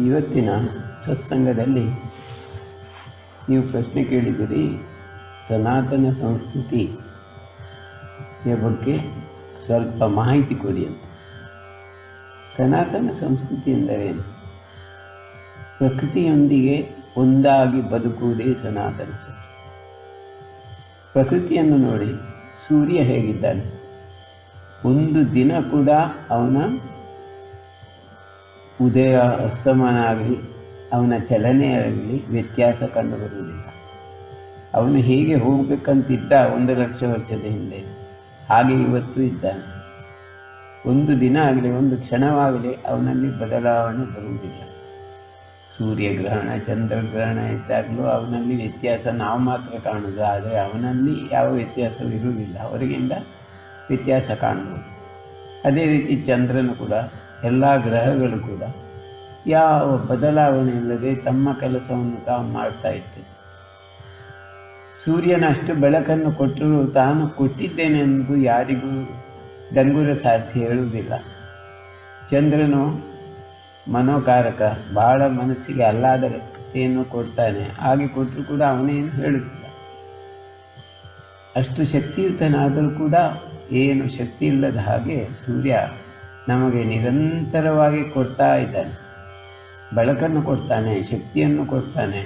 ಇವತ್ತಿನ ಸತ್ಸಂಗದಲ್ಲಿ ನೀವು ಪ್ರಶ್ನೆ ಕೇಳಿದಿರಿ, ಸನಾತನ ಸಂಸ್ಕೃತಿಯ ಬಗ್ಗೆ ಸ್ವಲ್ಪ ಮಾಹಿತಿ ಕೊಡಿ ಅಂತ. ಸನಾತನ ಸಂಸ್ಕೃತಿ ಎಂದರೇನು? ಪ್ರಕೃತಿಯೊಂದಿಗೆ ಒಂದಾಗಿ ಬದುಕುವುದೇ ಸನಾತನ ಸಂಸ್ಕೃತಿ. ಪ್ರಕೃತಿಯನ್ನು ನೋಡಿ, ಸೂರ್ಯ ಹೇಗಿದ್ದಾನೆ, ಒಂದು ದಿನ ಕೂಡ ಅವನ ಉದಯ ಅಸ್ತಮಾನ ಆಗಲಿ, ಅವನ ಚಲನೆ ಆಗಲಿ ವ್ಯತ್ಯಾಸ ಕಂಡುಬರುವುದಿಲ್ಲ. ಅವನು ಹೇಗೆ ಹೋಗಬೇಕಂತಿದ್ದ 1,00,000 ವರ್ಷದ ಹಿಂದೆ, ಹಾಗೆ ಇವತ್ತು ಇದ್ದಾನೆ. ಒಂದು ದಿನ ಆಗಲಿ, ಒಂದು ಕ್ಷಣವಾಗಲಿ ಅವನಲ್ಲಿ ಬದಲಾವಣೆ ಬರುವುದಿಲ್ಲ. ಸೂರ್ಯಗ್ರಹಣ, ಚಂದ್ರಗ್ರಹಣ ಇದ್ದಾಗಲೂ ಅವನಲ್ಲಿ ವ್ಯತ್ಯಾಸ ನಾವು ಮಾತ್ರ ಕಾಣುವುದು, ಆದರೆ ಅವನಲ್ಲಿ ಯಾವ ವ್ಯತ್ಯಾಸವೂ ಇರುವುದಿಲ್ಲ, ಹೊರಗಿಂದ ವ್ಯತ್ಯಾಸ ಕಾಣಬಹುದು. ಅದೇ ರೀತಿ ಚಂದ್ರನು ಕೂಡ, ಎಲ್ಲ ಗ್ರಹಗಳು ಕೂಡ ಯಾವ ಬದಲಾವಣೆ ಇಲ್ಲದೆ ತಮ್ಮ ಕೆಲಸವನ್ನು ತಾವು ಮಾಡ್ತಾ ಇರ್ತದೆ. ಸೂರ್ಯನ ಅಷ್ಟು ಬೆಳಕನ್ನು ಕೊಟ್ಟರೂ ತಾನು ಕೊಟ್ಟಿದ್ದೇನೆಂದು ಯಾರಿಗೂ ಡಂಗುರ ಸಾಧಿಸಿ ಹೇಳುವುದಿಲ್ಲ. ಚಂದ್ರನು ಮನೋಕಾರಕ, ಬಹಳ ಮನಸ್ಸಿಗೆ ಆಹ್ಲಾದತೆಯನ್ನು ಕೊಡ್ತಾನೆ, ಹಾಗೆ ಕೊಟ್ಟರೂ ಕೂಡ ಅವನೇನು ಹೇಳುತ್ತಿಲ್ಲ. ಅಷ್ಟು ಶಕ್ತಿಯುತನಾದರೂ ಕೂಡ ಏನು ಶಕ್ತಿ ಇಲ್ಲದ ಹಾಗೆ ಸೂರ್ಯ ನಮಗೆ ನಿರಂತರವಾಗಿ ಕೊಡ್ತಾ ಇದ್ದಾನೆ. ಬೆಳಕನ್ನು ಕೊಡ್ತಾನೆ, ಶಕ್ತಿಯನ್ನು ಕೊಡ್ತಾನೆ,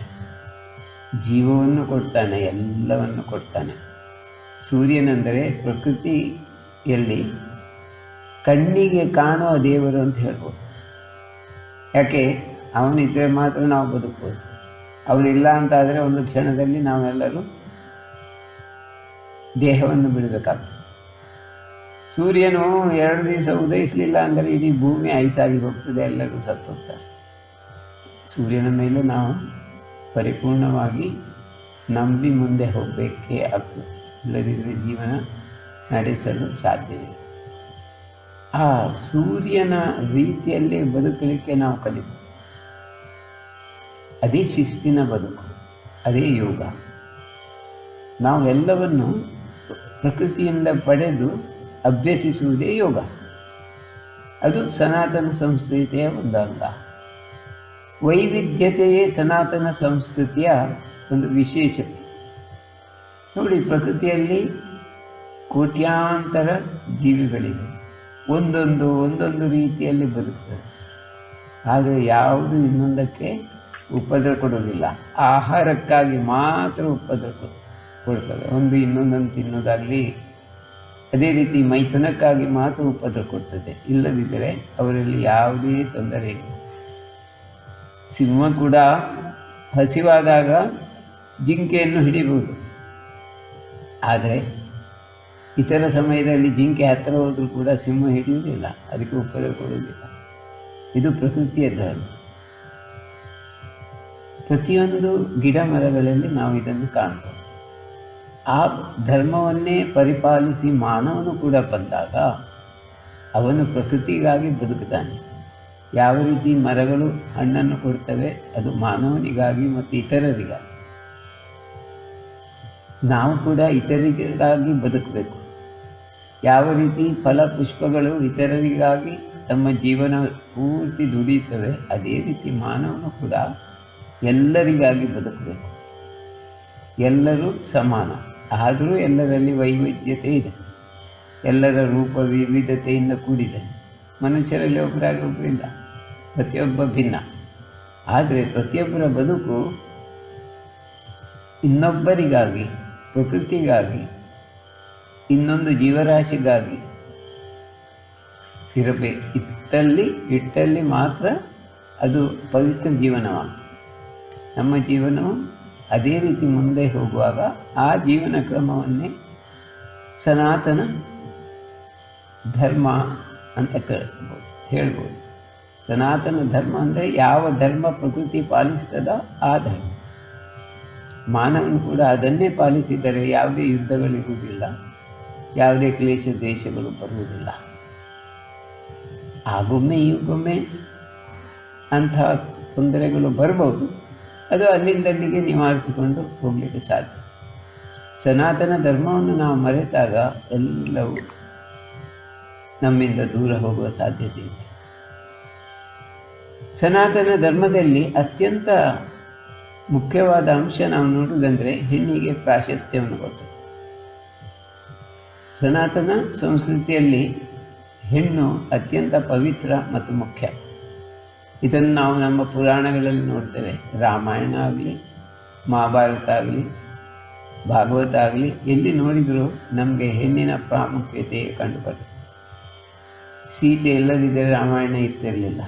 ಜೀವವನ್ನು ಕೊಡ್ತಾನೆ, ಎಲ್ಲವನ್ನು ಕೊಡ್ತಾನೆ. ಸೂರ್ಯನೆಂದರೆ ಪ್ರಕೃತಿಯಲ್ಲಿ ಕಣ್ಣಿಗೆ ಕಾಣುವ ದೇವರು ಅಂತ ಹೇಳ್ಬೋದು. ಯಾಕೆ? ಅವನಿದ್ದರೆ ಮಾತ್ರ ನಾವು ಬದುಕ್ಬೋದು. ಅವನಿಲ್ಲ ಅಂತಾದರೆ ಒಂದು ಕ್ಷಣದಲ್ಲಿ ನಾವೆಲ್ಲರೂ ದೇಹವನ್ನು ಬಿಡಬೇಕಾಗ್ತದೆ. ಸೂರ್ಯನು 2 ದಿವಸ ಉದಯಿಸಲಿಲ್ಲ ಅಂದರೆ ಇಡೀ ಭೂಮಿ ಐಸಾಗಿ ಹೋಗ್ತದೆ, ಎಲ್ಲರೂ ಸತ್ತು ಹೋಗ್ತಾರೆ. ಸೂರ್ಯನ ಮೇಲೆ ನಾವು ಪರಿಪೂರ್ಣವಾಗಿ ನಂಬಿ ಮುಂದೆ ಹೋಗಬೇಕೇ ಆಗ್ತದೆ, ಇಲ್ಲದಿದ್ದರೆ ಜೀವನ ನಡೆಸಲು ಸಾಧ್ಯವಿಲ್ಲ. ಆ ಸೂರ್ಯನ ರೀತಿಯಲ್ಲೇ ಬದುಕಲಿಕ್ಕೆ ನಾವು ಕಲಿಬೇಕು. ಅದೇ ಶಿಸ್ತಿನ ಬದುಕು, ಅದೇ ಯೋಗ. ನಾವೆಲ್ಲವನ್ನು ಪ್ರಕೃತಿಯಿಂದ ಪಡೆದು ಅಭ್ಯಸಿಸುವುದೇ ಯೋಗ. ಅದು ಸನಾತನ ಸಂಸ್ಕೃತಿಯ ಒಂದು ಅಂಗ. ವೈವಿಧ್ಯತೆಯೇ ಸನಾತನ ಸಂಸ್ಕೃತಿಯ ಒಂದು ವಿಶೇಷತೆ. ನೋಡಿ, ಪ್ರಕೃತಿಯಲ್ಲಿ ಕೋಟ್ಯಾಂತರ ಜೀವಿಗಳಿವೆ, ಒಂದೊಂದು ರೀತಿಯಲ್ಲಿ ಬದುಕ್ತದೆ. ಆದರೆ ಯಾವುದು ಇನ್ನೊಂದಕ್ಕೆ ಉಪದ್ರ ಕೊಡುವುದಿಲ್ಲ. ಆಹಾರಕ್ಕಾಗಿ ಮಾತ್ರ ಉಪದ್ರ ಕೊಡ್ತದೆ, ಒಂದು ಇನ್ನೊಂದನ್ನು ತಿನ್ನೋದಾಗಲಿ. ಅದೇ ರೀತಿ ಮೈಥುನಕ್ಕಾಗಿ ಮಾತ್ರ ಉಪದ್ರ ಕೊಡ್ತದೆ, ಇಲ್ಲದಿದ್ದರೆ ಅವರಲ್ಲಿ ಯಾವುದೇ ತೊಂದರೆ ಇಲ್ಲ. ಸಿಂಹ ಕೂಡ ಹಸಿವಾದಾಗ ಜಿಂಕೆಯನ್ನು ಹಿಡಿಬಹುದು, ಆದರೆ ಇತರ ಸಮಯದಲ್ಲಿ ಜಿಂಕೆ ಹತ್ತಿರ ಹೋದರೂ ಕೂಡ ಸಿಂಹ ಹಿಡಿಯುವುದಿಲ್ಲ, ಅದಕ್ಕೆ ಉಪದ್ರ ಕೊಡುವುದಿಲ್ಲ. ಇದು ಪ್ರಕೃತಿಯ ಧರ್ಮ. ಪ್ರತಿಯೊಂದು ಗಿಡ ಮರಗಳಲ್ಲಿ ನಾವು ಇದನ್ನು ಕಾಣ್ಬೋದು. ಆ ಧರ್ಮವನ್ನೇ ಪರಿಪಾಲಿಸಿ ಮಾನವನು ಕೂಡ ಬಂದಾಗ ಅವನು ಪ್ರಕೃತಿಗಾಗಿ ಬದುಕುತ್ತಾನೆ. ಯಾವ ರೀತಿ ಮರಗಳು ಹಣ್ಣನ್ನು ಕೊಡ್ತವೆ, ಅದು ಮಾನವನಿಗಾಗಿ ಮತ್ತು ಇತರರಿಗಾಗಿ. ನಾವು ಕೂಡ ಇತರರಿಗಾಗಿ ಬದುಕಬೇಕು. ಯಾವ ರೀತಿ ಫಲ ಪುಷ್ಪಗಳು ಇತರರಿಗಾಗಿ ತಮ್ಮ ಜೀವನ ಪೂರ್ತಿ ದುಡಿಯುತ್ತವೆ, ಅದೇ ರೀತಿ ಮಾನವನು ಕೂಡ ಎಲ್ಲರಿಗಾಗಿ ಬದುಕಬೇಕು. ಎಲ್ಲರೂ ಸಮಾನ, ಆದರೂ ಎಲ್ಲರಲ್ಲಿ ವೈವಿಧ್ಯತೆ ಇದೆ. ಎಲ್ಲರ ರೂಪ ವಿವಿಧತೆಯಿಂದ ಕೂಡಿದೆ. ಮನುಷ್ಯರಲ್ಲಿ ಒಬ್ಬರಾಗಿ ಒಬ್ಬರಿಲ್ಲ, ಪ್ರತಿಯೊಬ್ಬ ಭಿನ್ನ. ಆದರೆ ಪ್ರತಿಯೊಬ್ಬರ ಬದುಕು ಇನ್ನೊಬ್ಬರಿಗಾಗಿ, ಪ್ರಕೃತಿಗಾಗಿ, ಇನ್ನೊಂದು ಜೀವರಾಶಿಗಾಗಿ ಇರಬೇಕು. ಇಟ್ಟಲ್ಲಿ ಮಾತ್ರ ಅದು ಪವಿತ್ರ ಜೀವನವಾಗ್ತದೆ. ನಮ್ಮ ಜೀವನವು ಅದೇ ರೀತಿ ಮುಂದೆ ಹೋಗುವಾಗ ಆ ಜೀವನ ಕ್ರಮವನ್ನೇ ಸನಾತನ ಧರ್ಮ ಅಂತ ಹೇಳ್ಬೋದು. ಸನಾತನ ಧರ್ಮ ಅಂದರೆ ಯಾವ ಧರ್ಮ ಪ್ರಕೃತಿ ಪಾಲಿಸ್ತದೋ ಆ ಧರ್ಮ. ಮಾನವನು ಕೂಡ ಅದನ್ನೇ ಪಾಲಿಸಿದರೆ ಯಾವುದೇ ಯುದ್ಧಗಳಿರುವುದಿಲ್ಲ, ಯಾವುದೇ ಕ್ಲೇಶ ದ್ವೇಷಗಳು ಬರುವುದಿಲ್ಲ. ಆಗೊಮ್ಮೆ ಈಗೊಮ್ಮೆ ಅಂತಹ ತೊಂದರೆಗಳು ಬರಬಹುದು, ಅದು ಅಲ್ಲಿಂದಲ್ಲಿಗೆ ನಿವಾರಿಸಿಕೊಂಡು ಹೋಗಲಿಕ್ಕೆ ಸಾಧ್ಯ. ಸನಾತನ ಧರ್ಮವನ್ನು ನಾವು ಮರೆತಾಗ ಎಲ್ಲವೂ ನಮ್ಮಿಂದ ದೂರ ಹೋಗುವ ಸಾಧ್ಯತೆ ಇದೆ. ಸನಾತನ ಧರ್ಮದಲ್ಲಿ ಅತ್ಯಂತ ಮುಖ್ಯವಾದ ಅಂಶ ನಾವು ನೋಡುವುದಂದರೆ ಹೆಣ್ಣಿಗೆ ಪ್ರಾಶಸ್ತ್ಯವನ್ನು ಕೊಟ್ಟು. ಸನಾತನ ಸಂಸ್ಕೃತಿಯಲ್ಲಿ ಹೆಣ್ಣು ಅತ್ಯಂತ ಪವಿತ್ರ ಮತ್ತು ಮುಖ್ಯ. ಇದನ್ನು ನಾವು ನಮ್ಮ ಪುರಾಣಗಳಲ್ಲಿ ನೋಡ್ತೇವೆ. ರಾಮಾಯಣ ಆಗಲಿ, ಮಹಾಭಾರತ ಆಗಲಿ, ಭಾಗವತ ಆಗಲಿ, ಎಲ್ಲಿ ನೋಡಿದರೂ ನಮಗೆ ಹೆಣ್ಣಿನ ಪ್ರಾಮುಖ್ಯತೆ ಕಂಡುಬರ್ತದೆ. ಸೀತೆ ಇಲ್ಲದಿದ್ದರೆ ರಾಮಾಯಣ ಇರ್ತಿರಲಿಲ್ಲ,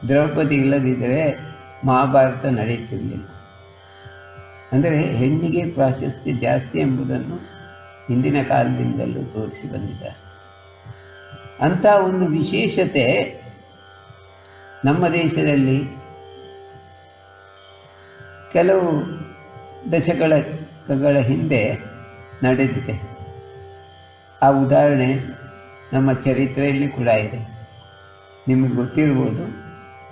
ದ್ರೌಪದಿ ಇಲ್ಲದಿದ್ದರೆ ಮಹಾಭಾರತ ನಡೆಯುತ್ತಿರಲಿಲ್ಲ. ಅಂದರೆ ಹೆಣ್ಣಿಗೆ ಪ್ರಾಶಸ್ತ್ಯ ಜಾಸ್ತಿ ಎಂಬುದನ್ನು ಹಿಂದಿನ ಕಾಲದಿಂದಲೂ ತೋರಿಸಿ ಬಂದಿದ್ದಾರೆ. ಅಂಥ ಒಂದು ವಿಶೇಷತೆ ನಮ್ಮ ದೇಶದಲ್ಲಿ ಕೆಲವು ದಶಕಗಳ ಹಿಂದೆ ನಡೆದಿದೆ. ಆ ಉದಾಹರಣೆ ನಮ್ಮ ಚರಿತ್ರೆಯಲ್ಲಿ ಕೂಡ ಇದೆ, ನಿಮಗೆ ಗೊತ್ತಿರ್ಬೋದು.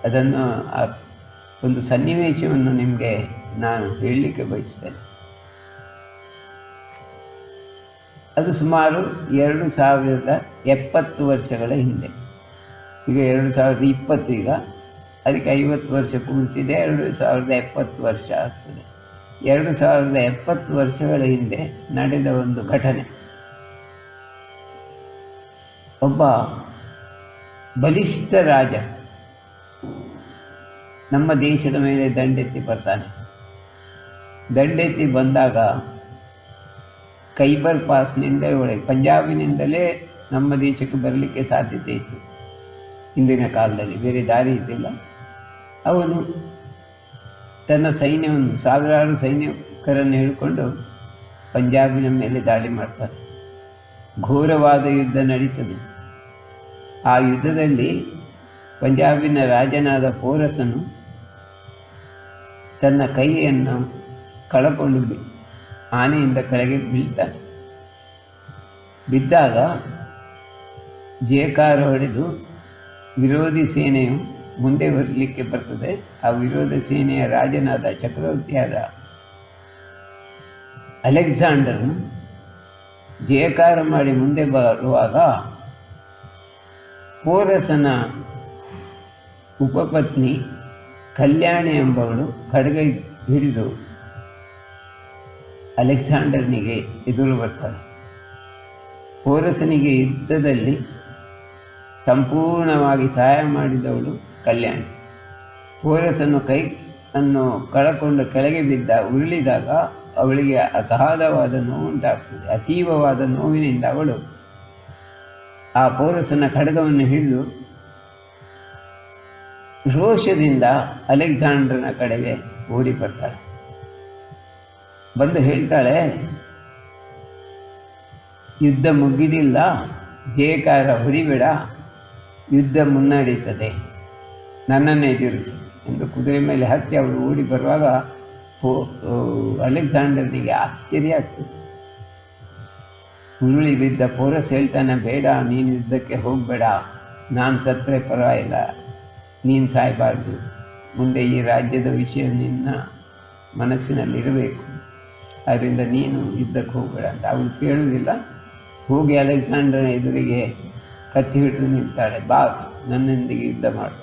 ಅದನ್ನು ಆ ಒಂದು ಸನ್ನಿವೇಶವನ್ನು ನಿಮಗೆ ನಾನು ಹೇಳಲಿಕ್ಕೆ ಬಯಸ್ತೇನೆ. ಅದು ಸುಮಾರು 2070 ವರ್ಷಗಳ ಹಿಂದೆ. ಈಗ 2020, ಈಗ ಅದಕ್ಕೆ 50 ವರ್ಷ ಕೂಡಿಸಿದೆ, 2070 ವರ್ಷ ಆಗ್ತದೆ. 2070 ವರ್ಷಗಳ ಹಿಂದೆ ನಡೆದ ಒಂದು ಘಟನೆ. ಒಬ್ಬ ಬಲಿಷ್ಠ ರಾಜ ನಮ್ಮ ದೇಶದ ಮೇಲೆ ದಂಡೆತ್ತಿ ಬರ್ತಾನೆ. ದಂಡೆತ್ತಿ ಬಂದಾಗ ಖೈಬರ್ ಪಾಸ್ನಿಂದ ಒಳಗೆ ಪಂಜಾಬಿನಿಂದಲೇ ನಮ್ಮ ದೇಶಕ್ಕೆ ಬರಲಿಕ್ಕೆ ಸಾಧ್ಯತೆ ಇತ್ತು ಹಿಂದಿನ ಕಾಲದಲ್ಲಿ, ಬೇರೆ ದಾರಿ ಇದ್ದಿಲ್ಲ. ಅವನು ತನ್ನ ಸೈನ್ಯವನ್ನು, ಸಾವಿರಾರು ಸೈನಿಕರನ್ನು ಹೇಳಿಕೊಂಡು ಪಂಜಾಬಿನ ಮೇಲೆ ದಾಳಿ ಮಾಡ್ತಾನೆ. ಘೋರವಾದ ಯುದ್ಧ ನಡೀತದೆ. ಆ ಯುದ್ಧದಲ್ಲಿ ಪಂಜಾಬಿನ ರಾಜನಾದ ಪೋರಸನು ತನ್ನ ಕೈಯನ್ನು ಕಳಕೊಂಡು ಆನೆಯಿಂದ ಕೆಳಗೆ ಬೀಳ್ತಾನೆ. ಬಿದ್ದಾಗ ಜೇಕಾರ ಹೊಡೆದು ವಿರೋಧಿ ಸೇನೆಯು ಮುಂದೆ ಬರಲಿಕ್ಕೆ ಬರ್ತದೆ. ಆ ವಿರೋಧ ಸೇನೆಯ ರಾಜನಾದ ಚಕ್ರವರ್ತಿಯಾದ ಅಲೆಕ್ಸಾಂಡರ್ನು ಜಯಕಾರ ಮಾಡಿ ಮುಂದೆ ಬರುವಾಗ ಪೋರಸನ ಉಪಪತ್ನಿ ಕಲ್ಯಾಣಿ ಎಂಬವಳು ಖಡ್ಗ ಹಿಡಿದು ಅಲೆಕ್ಸಾಂಡರ್ನಿಗೆ ಎದುರು ಬರ್ತಾಳೆ. ಪೋರಸನಿಗೆ ಯುದ್ಧದಲ್ಲಿ ಸಂಪೂರ್ಣವಾಗಿ ಸಹಾಯ ಮಾಡಿದವಳು ಕಲ್ಯಾಣಿ. ಪೋರಸನು ಕೈಯನ್ನು ಕಳಕೊಂಡು ಕೆಳಗೆ ಉರುಳಿದಾಗ ಅವಳಿಗೆ ಅಗಾಧವಾದ ನೋವುಂಟಾಗ್ತದೆ. ಅತೀವವಾದ ನೋವಿನಿಂದ ಅವಳು ಆ ಪೋರಸನ ಖಡ್ಗವನ್ನು ಹಿಡಿದು ರೋಷದಿಂದ ಅಲೆಕ್ಸಾಂಡರ್ನ ಕಡೆಗೆ ಓಡಿ ಬರ್ತಾಳೆ. ಬಂದು ಹೇಳ್ತಾಳೆ, ಯುದ್ಧ ಮುಗಿದಿಲ್ಲ, ಜಯಕಾರ ಹೊಡಿಬೇಡ, ಯುದ್ಧ ಮುನ್ನಡೀತದೆ, ನನ್ನನ್ನು ಎದುರಿಸು ಎಂದು ಕುದುರೆ ಮೇಲೆ ಹತ್ತಿ ಅವಳು ಓಡಿ ಬರುವಾಗ ಅಲೆಕ್ಸಾಂಡರ್ನಿಗೆ ಆಶ್ಚರ್ಯ ಆಗ್ತದೆ. ಉರುಳಿ ಬಿದ್ದ ಪೋರಸ್ ಹೇಳ್ತಾನೆ, ಬೇಡ, ನೀನು ಯುದ್ಧಕ್ಕೆ ಹೋಗಬೇಡ, ನಾನು ಸತ್ತರೆ ಪರವಾಗಿಲ್ಲ, ನೀನು ಸಾಯಬಾರ್ದು, ಮುಂದೆ ಈ ರಾಜ್ಯದ ವಿಷಯ ನಿನ್ನ ಮನಸ್ಸಿನಲ್ಲಿರಬೇಕು, ಆದ್ದರಿಂದ ನೀನು ಯುದ್ಧಕ್ಕೆ ಹೋಗಬೇಡ ಅಂತ. ಅವಳು ಕೇಳುವುದಿಲ್ಲ. ಹೋಗಿ ಅಲೆಕ್ಸಾಂಡರ್ನ ಎದುರಿಗೆ ಕತ್ತಿ ಹಿಡಿದು ನಿಲ್ತಾಳೆ. ಬಾ, ನನ್ನೊಂದಿಗೆ ಯುದ್ಧ ಮಾಡು,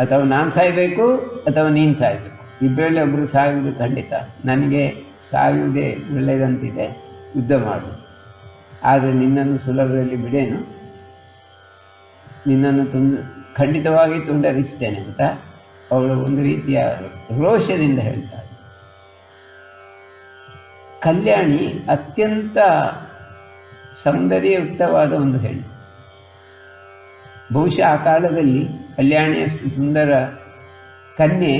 ಅಥವಾ ನಾನು ಸಾಯಬೇಕು ಅಥವಾ ನೀನು ಸಾಯಬೇಕು, ಇಬ್ಬರಲ್ಲಿ ಒಬ್ಬರು ಸಾಯುವುದು ಖಂಡಿತ. ನನಗೆ ಸಾಯುವುದೇ ಒಳ್ಳೆಯದಂತಿದೆ, ಯುದ್ಧ ಮಾಡು, ಆದರೆ ನಿನ್ನನ್ನು ಸುಲಭದಲ್ಲಿ ಬಿಡೇನು, ನಿನ್ನನ್ನು ಖಂಡಿತವಾಗಿ ತುಂಡರಿಸ್ತೇನೆ ಅಂತ ಅವಳು ಒಂದು ರೀತಿಯ ರೋಷದಿಂದ ಹೇಳ್ತಾಳೆ. ಕಲ್ಯಾಣಿ ಅತ್ಯಂತ ಸೌಂದರ್ಯಯುಕ್ತವಾದ ಒಂದು ಹೆಣ್ಣು. ಬಹುಶಃ ಆ ಕಾಲದಲ್ಲಿ ಕಲ್ಯಾಣಿಯಷ್ಟು ಸುಂದರ ಕನ್ಯೆ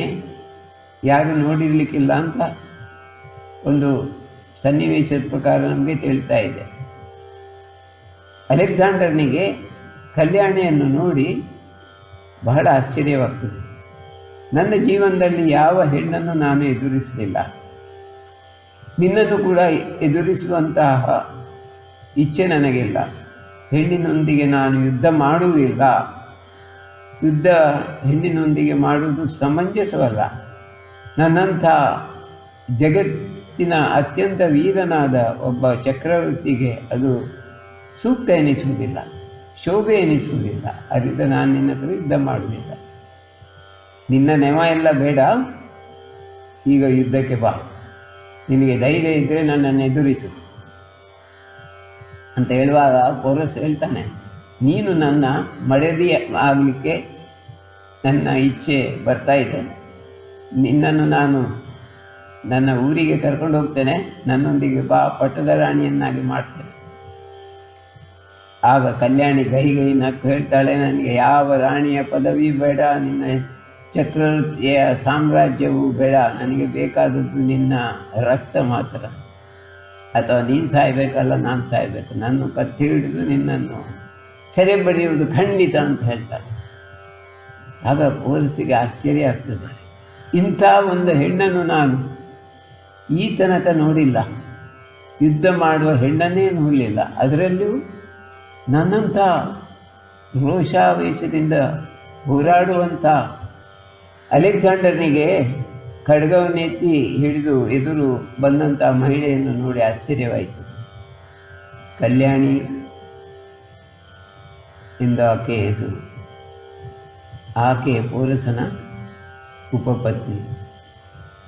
ಯಾರು ನೋಡಿರಲಿಕ್ಕಿಲ್ಲ ಅಂತ ಒಂದು ಸನ್ನಿವೇಶದ ಪ್ರಕಾರ ನಮಗೆ ತಿಳಿತಾ ಇದೆ. ಅಲೆಕ್ಸಾಂಡರ್ನಿಗೆ ಕಲ್ಯಾಣಿಯನ್ನು ನೋಡಿ ಬಹಳ ಆಶ್ಚರ್ಯವಾಗ್ತದೆ. ನನ್ನ ಜೀವನದಲ್ಲಿ ಯಾವ ಹೆಣ್ಣನ್ನು ನಾನು ಎದುರಿಸಲಿಲ್ಲ, ನಿನ್ನನ್ನು ಕೂಡ ಎದುರಿಸುವಂತಹ ಇಚ್ಛೆ ನನಗಿಲ್ಲ, ಹೆಣ್ಣಿನೊಂದಿಗೆ ನಾನು ಯುದ್ಧ ಮಾಡುವುದಿಲ್ಲ, ಯುದ್ಧ ಹೆಣ್ಣಿನೊಂದಿಗೆ ಮಾಡುವುದು ಸಮಂಜಸವಲ್ಲ, ನನ್ನಂಥ ಜಗತ್ತಿನ ಅತ್ಯಂತ ವೀರನಾದ ಒಬ್ಬ ಚಕ್ರವರ್ತಿಗೆ ಅದು ಸೂಕ್ತ ಎನಿಸುವುದಿಲ್ಲ, ಶೋಭೆ ಎನಿಸುವುದಿಲ್ಲ. ಅದರಿಂದ ನಾನು ನಿನ್ನ ಹತ್ರ ಯುದ್ಧ ಮಾಡುವುದಿಲ್ಲ. ನಿನ್ನ ನೆವ ಎಲ್ಲ ಬೇಡ, ಈಗ ಯುದ್ಧಕ್ಕೆ ಬಾ. ನಿನಗೆ ಧೈರ್ಯ ಇದ್ದರೆ ನನ್ನನ್ನು ಎದುರಿಸು ಅಂತ ಹೇಳುವಾಗ ಪೌರಸ್ ಹೇಳ್ತಾನೆ, ನೀನು ನನ್ನ ಮಡದಿ ಆಗಲಿಕ್ಕೆ ನನ್ನ ಇಚ್ಛೆ ಬರ್ತಾ ಇದೆ. ನಿನ್ನನ್ನು ನಾನು ನನ್ನ ಊರಿಗೆ ಕರ್ಕೊಂಡು ಹೋಗ್ತೇನೆ, ನನ್ನೊಂದಿಗೆ ಬಾ, ಪಟ್ಟದ ರಾಣಿಯನ್ನಾಗಿ ಮಾಡ್ತೇನೆ. ಆಗ ಕಲ್ಯಾಣಿ ಗೈ ನಕ್ಕು ಹೇಳ್ತಾಳೆ, ನನಗೆ ಯಾವ ರಾಣಿಯ ಪದವಿ ಬೇಡ, ನಿನ್ನ ಚಕ್ರವರ್ತಿಯ ಸಾಮ್ರಾಜ್ಯವು ಬೇಡ, ನನಗೆ ಬೇಕಾದದ್ದು ನಿನ್ನ ರಕ್ತ ಮಾತ್ರ. ಅಥವಾ ನೀನು ಸಾಯಬೇಕಲ್ಲ, ನಾನು ಸಾಯಬೇಕು, ನಾನು ಕತ್ತಿ ಹಿಡಿದು ನಿನ್ನನ್ನು ಸೆರೆ ಬಡಿಯುವುದು ಖಂಡಿತ ಅಂತ ಹೇಳ್ತಾರೆ. ಆಗ ಪೌರಸ್ಸಿಗೆ ಆಶ್ಚರ್ಯ ಆಗ್ತದೆ, ಇಂಥ ಒಂದು ಹೆಣ್ಣನ್ನು ನಾನು ಈ ತನಕ ನೋಡಿಲ್ಲ, ಯುದ್ಧ ಮಾಡುವ ಹೆಣ್ಣನ್ನೇ ನೋಡಲಿಲ್ಲ. ಅದರಲ್ಲಿಯೂ ನನ್ನಂಥ ರೋಷಾವೇಶದಿಂದ ಹೋರಾಡುವಂಥ ಅಲೆಕ್ಸಾಂಡರ್ನಿಗೆ ಖಡ್ಗವನ್ನೆತ್ತಿ ಹಿಡಿದು ಎದುರು ಬಂದಂಥ ಮಹಿಳೆಯನ್ನು ನೋಡಿ ಆಶ್ಚರ್ಯವಾಯಿತು. ಕಲ್ಯಾಣಿ ಎಂದು ಆಕೆಯ ಹೆಸರು. ಆಕೆ ಪೌರಸನ ಉಪಪತ್ನಿ.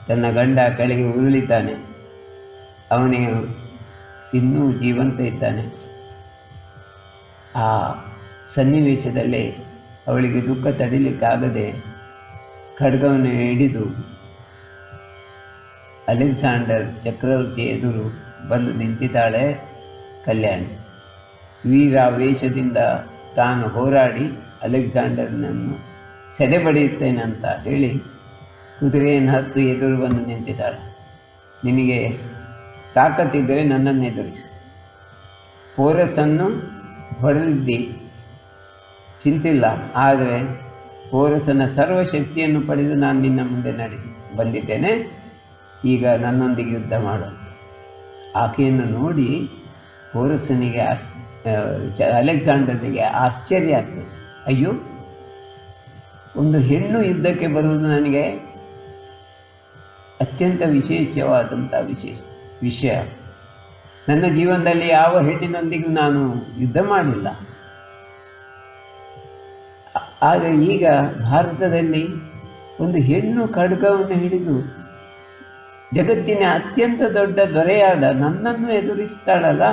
ತನ್ನ ಗಂಡ ಕೆಳಗೆ ಉರುಳಿದ್ದಾನೆ, ಅವನಿಗೆ ಇನ್ನೂ ಜೀವಂತ ಇದ್ದಾನೆ. ಆ ಸನ್ನಿವೇಶದಲ್ಲಿ ಅವಳಿಗೆ ದುಃಖ ತಡಿಲಿಕ್ಕಾಗದೆ ಖಡ್ಗವನ್ನು ಹಿಡಿದು ಅಲೆಕ್ಸಾಂಡರ್ ಚಕ್ರವರ್ತಿ ಎದುರು ಬಂದು ನಿಂತಿದ್ದಾಳೆ ಕಲ್ಯಾಣಿ. ವೀರಾವೇಶದಿಂದ ತಾನು ಹೋರಾಡಿ ಅಲೆಕ್ಸಾಂಡರ್ನನ್ನು ಸೆರೆಬಡಿಯುತ್ತೇನೆ ಅಂತ ಹೇಳಿ ಕುದುರೆಯನ್ನು ಹತ್ತು ಎದುರು ಬಂದು ನಿಂತಿದ್ದಾಳೆ. ನಿನಗೆ ತಾಕತ್ತಿದ್ದರೆ ನನ್ನನ್ನು ಎದುರಿಸು. ಪೌರಸನ್ನು ಹೊಡೆದಿದ್ದಿ ಚಿಂತಿಲ್ಲ, ಆದರೆ ಪೌರಸನ ಸರ್ವಶಕ್ತಿಯನ್ನು ಪಡೆದು ನಾನು ನಿನ್ನ ಮುಂದೆ ಬಂದಿದ್ದೇನೆ, ಈಗ ನನ್ನೊಂದಿಗೆ ಯುದ್ಧ ಮಾಡು. ಆಕೆಯನ್ನು ನೋಡಿ ಪೌರಸನಿಗೆ ಅಲೆಕ್ಸಾಂಡರ್ನಿಗೆ ಆಶ್ಚರ್ಯ ಆಗ್ತದೆ. ಅಯ್ಯೋ, ಒಂದು ಹೆಣ್ಣು ಯುದ್ಧಕ್ಕೆ ಬರುವುದು ನನಗೆ ಅತ್ಯಂತ ವಿಶೇಷವಾದಂಥ ವಿಷಯ. ನನ್ನ ಜೀವನದಲ್ಲಿ ಯಾವ ಹೆಣ್ಣಿನೊಂದಿಗೂ ನಾನು ಯುದ್ಧ ಮಾಡಿಲ್ಲ. ಆದರೆ ಈಗ ಭಾರತದಲ್ಲಿ ಒಂದು ಹೆಣ್ಣು ಖಡ್ಗವನ್ನು ಹಿಡಿದು ಜಗತ್ತಿನ ಅತ್ಯಂತ ದೊಡ್ಡ ದೊರೆಯಾದ ನನ್ನನ್ನು ಎದುರಿಸ್ತಾಳಲ್ಲ,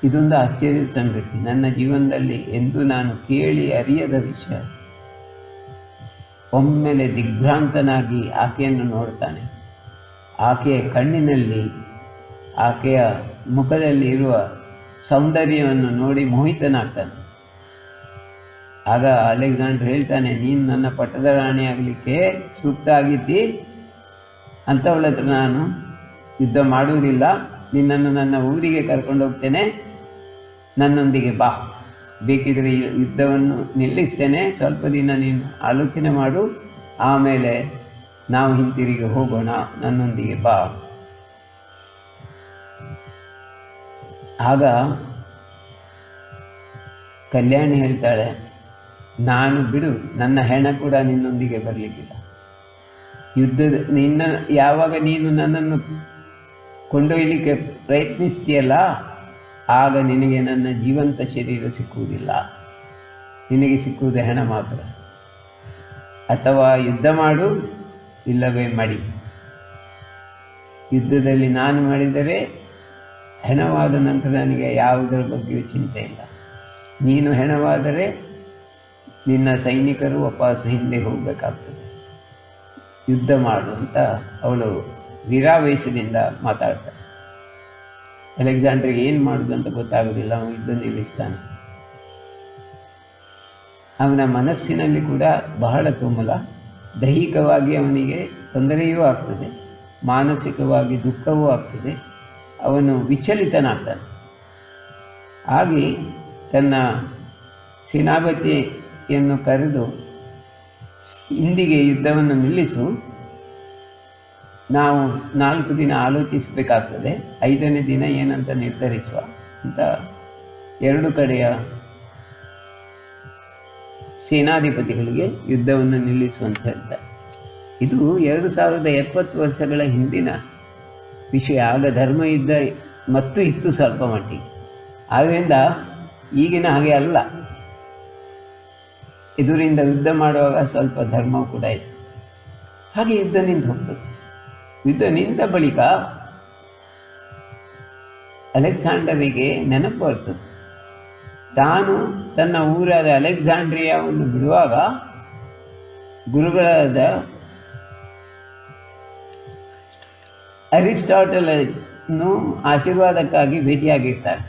ಇದೊಂದು ಆಶ್ಚರ್ಯದ ಸಂಗತಿ. ನನ್ನ ಜೀವನದಲ್ಲಿ ಎಂದು ನಾನು ಕೇಳಿ ಅರಿಯದ ವಿಷಯ. ಒಮ್ಮೆಲೆ ದಿಗ್ಭ್ರಾಂತನಾಗಿ ಆಕೆಯನ್ನು ನೋಡ್ತಾನೆ. ಆಕೆಯ ಕಣ್ಣಿನಲ್ಲಿ, ಆಕೆಯ ಮುಖದಲ್ಲಿ ಇರುವ ಸೌಂದರ್ಯವನ್ನು ನೋಡಿ ಮೋಹಿತನಾಗ್ತಾನೆ. ಆಗ ಅಲೆಕ್ಸಾಂಡರ್ ಹೇಳ್ತಾನೆ, ನೀನು ನನ್ನ ಪಟ್ಟದ ರಾಣಿ ಆಗಲಿಕ್ಕೆ ಸೂಕ್ತ ಆಗಿದ್ದಿ, ಅಂಥವಳ ಹತ್ರ ನಾನು ಯುದ್ಧ ಮಾಡುವುದಿಲ್ಲ, ನಿನ್ನನ್ನು ನನ್ನ ಊರಿಗೆ ಕರ್ಕೊಂಡು ಹೋಗ್ತೇನೆ, ನನ್ನೊಂದಿಗೆ ಬಾ, ಬೇಕಿದ್ರೆ ಯುದ್ಧವನ್ನು ನಿಲ್ಲಿಸ್ತೇನೆ, ಸ್ವಲ್ಪ ದಿನ ನೀನು ಆಲೋಚನೆ ಮಾಡು, ಆಮೇಲೆ ನಾವು ಹಿಂತಿರುಗಿ ಹೋಗೋಣ, ನನ್ನೊಂದಿಗೆ ಬಾ. ಆಗ ಕಲ್ಯಾಣಿ ಹೇಳ್ತಾಳೆ, ನಾನು ಬಿಡು, ನನ್ನ ಹೆಣ ಕೂಡ ನಿನ್ನೊಂದಿಗೆ ಬರಲಿಕ್ಕಿಲ್ಲ. ಯಾವಾಗ ನೀನು ನನ್ನನ್ನು ಕೊಂಡೊಯ್ಯಲಿಕ್ಕೆ ಪ್ರಯತ್ನಿಸ್ತೀಯಲ್ಲ, ಆಗ ನಿನಗೆ ನನ್ನ ಜೀವಂತ ಶರೀರ ಸಿಕ್ಕುವುದಿಲ್ಲ, ನಿನಗೆ ಸಿಕ್ಕುವುದು ಹೆಣ ಮಾತ್ರ. ಅಥವಾ ಯುದ್ಧ ಮಾಡು, ಇಲ್ಲವೇ ಮಡಿ. ಯುದ್ಧದಲ್ಲಿ ನಾನು ಮಾಡಿದರೆ ಹೆಣವಾದ ನಂತರ ನನಗೆ ಯಾವುದರ ಬಗ್ಗೆಯೂ ಚಿಂತೆ ಇಲ್ಲ. ನೀನು ಹೆಣವಾದರೆ ನಿನ್ನ ಸೈನಿಕರು ವಾಪಸ್ ಹಿಂದೆ ಹೋಗಬೇಕಾಗ್ತದೆ. ಯುದ್ಧ ಮಾಡು ಅಂತ ಅವಳು ವೀರಾವೇಶದಿಂದ ಮಾತಾಡ್ತಾಳೆ. ಅಲೆಕ್ಸಾಂಡರ್ಗೆ ಏನು ಮಾಡೋದು ಅಂತ ಗೊತ್ತಾಗೋದಿಲ್ಲ. ಅವನು ಯುದ್ಧ ನಿಲ್ಲಿಸ್ತಾನೆ. ಅವನ ಮನಸ್ಸಿನಲ್ಲಿ ಕೂಡ ಬಹಳ ತುಮುಲ. ದೈಹಿಕವಾಗಿ ಅವನಿಗೆ ತೊಂದರೆಯೂ ಆಗ್ತದೆ, ಮಾನಸಿಕವಾಗಿ ದುಃಖವೂ ಆಗ್ತದೆ. ಅವನು ವಿಚಲಿತನಾಗ್ತಾನೆ. ಹಾಗೆ ತನ್ನ ಸೇನಾಪತಿಯನ್ನು ಕರೆದು, ಇಂದಿಗೆ ಯುದ್ಧವನ್ನು ನಿಲ್ಲಿಸು, ನಾವು 4 ದಿನ ಆಲೋಚಿಸಬೇಕಾಗ್ತದೆ, 5ನೇ ದಿನ ಏನಂತ ನಿರ್ಧರಿಸುವ ಅಂತ 2 ಕಡೆಯ ಸೇನಾಧಿಪತಿಗಳಿಗೆ ಯುದ್ಧವನ್ನು ನಿಲ್ಲಿಸುವಂತ ಹೇಳ್ತಾರೆ. ಇದು 2070 ವರ್ಷಗಳ ಹಿಂದಿನ ವಿಷಯ. ಆಗ ಧರ್ಮ ಯುದ್ಧ ಮತ್ತು ಇತ್ತು ಸ್ವಲ್ಪ ಮಟ್ಟಿಗೆ. ಆದ್ದರಿಂದ ಈಗಿನ ಹಾಗೆ ಅಲ್ಲ. ಎದುರಿಂದ ಯುದ್ಧ ಮಾಡುವಾಗ ಸ್ವಲ್ಪ ಧರ್ಮವು ಕೂಡ ಇತ್ತು. ಹಾಗೆ ಯುದ್ಧ ನಿಂತು ಹೋಗ್ತದೆ. ಯುದ್ಧ ನಿಂತ ಬಳಿಕ ಅಲೆಕ್ಸಾಂಡರಿಗೆ ನೆನಪು ಬರ್ತದೆ, ತಾನು ತನ್ನ ಊರಾದ ಅಲೆಕ್ಸಾಂಡ್ರಿಯಾವನ್ನು ಬಿಡುವಾಗ ಗುರುಗಳಾದ ಅರಿಸ್ಟಾಟಲನ್ನು ಆಶೀರ್ವಾದಕ್ಕಾಗಿ ಭೇಟಿಯಾಗಿರ್ತಾರೆ.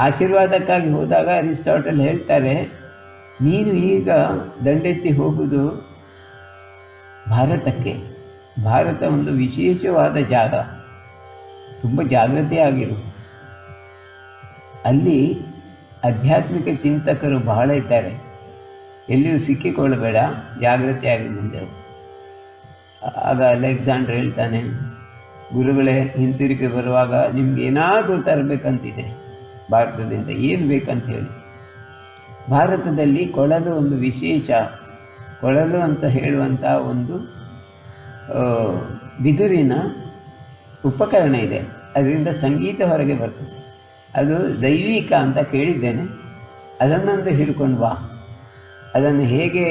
ಆಶೀರ್ವಾದಕ್ಕಾಗಿ ಹೋದಾಗ ಅರಿಸ್ಟಾಟಲ್ ಹೇಳ್ತಾರೆ, ನೀನು ಈಗ ದಂಡೆತ್ತಿ ಹೋಗುವುದು ಭಾರತಕ್ಕೆ. ಭಾರತ ಒಂದು ವಿಶೇಷವಾದ ಜಾಗ, ತುಂಬ ಜಾಗೃತೆಯಾಗಿರು. ಅಲ್ಲಿ ಆಧ್ಯಾತ್ಮಿಕ ಚಿಂತಕರು ಬಹಳ ಇದ್ದಾರೆ, ಎಲ್ಲಿಯೂ ಸಿಕ್ಕಿಕೊಳ್ಳಬೇಡ, ಜಾಗೃತೆಯಾಗಿ ಮುಂದೆ. ಆಗ ಅಲೆಕ್ಸಾಂಡರ್ ಹೇಳ್ತಾನೆ, ಗುರುಗಳೇ, ಹಿಂತಿರುಗಿ ಬರುವಾಗ ನಿಮ್ಗೆ ಏನಾದರೂ ತರಬೇಕಂತಿದೆ ಭಾರತದಿಂದ, ಏನು ಬೇಕಂತ ಹೇಳಿ. ಭಾರತದಲ್ಲಿ ಕೊಳಲು ಒಂದು ವಿಶೇಷ, ಕೊಳಲು ಅಂತ ಹೇಳುವಂಥ ಒಂದು ಬಿದುರಿನ ಉಪಕರಣ ಇದೆ, ಅದರಿಂದ ಸಂಗೀತ ಹೊರಗೆ ಬರ್ತದೆ. ಅದು ದೈವಿಕ ಅಂತ ಕೇಳಿದ್ದೇನೆ, ಅದನ್ನೊಂದು ಹಿಡ್ಕೊಂಡು ಬಾ, ಅದನ್ನು ಹೇಗೆ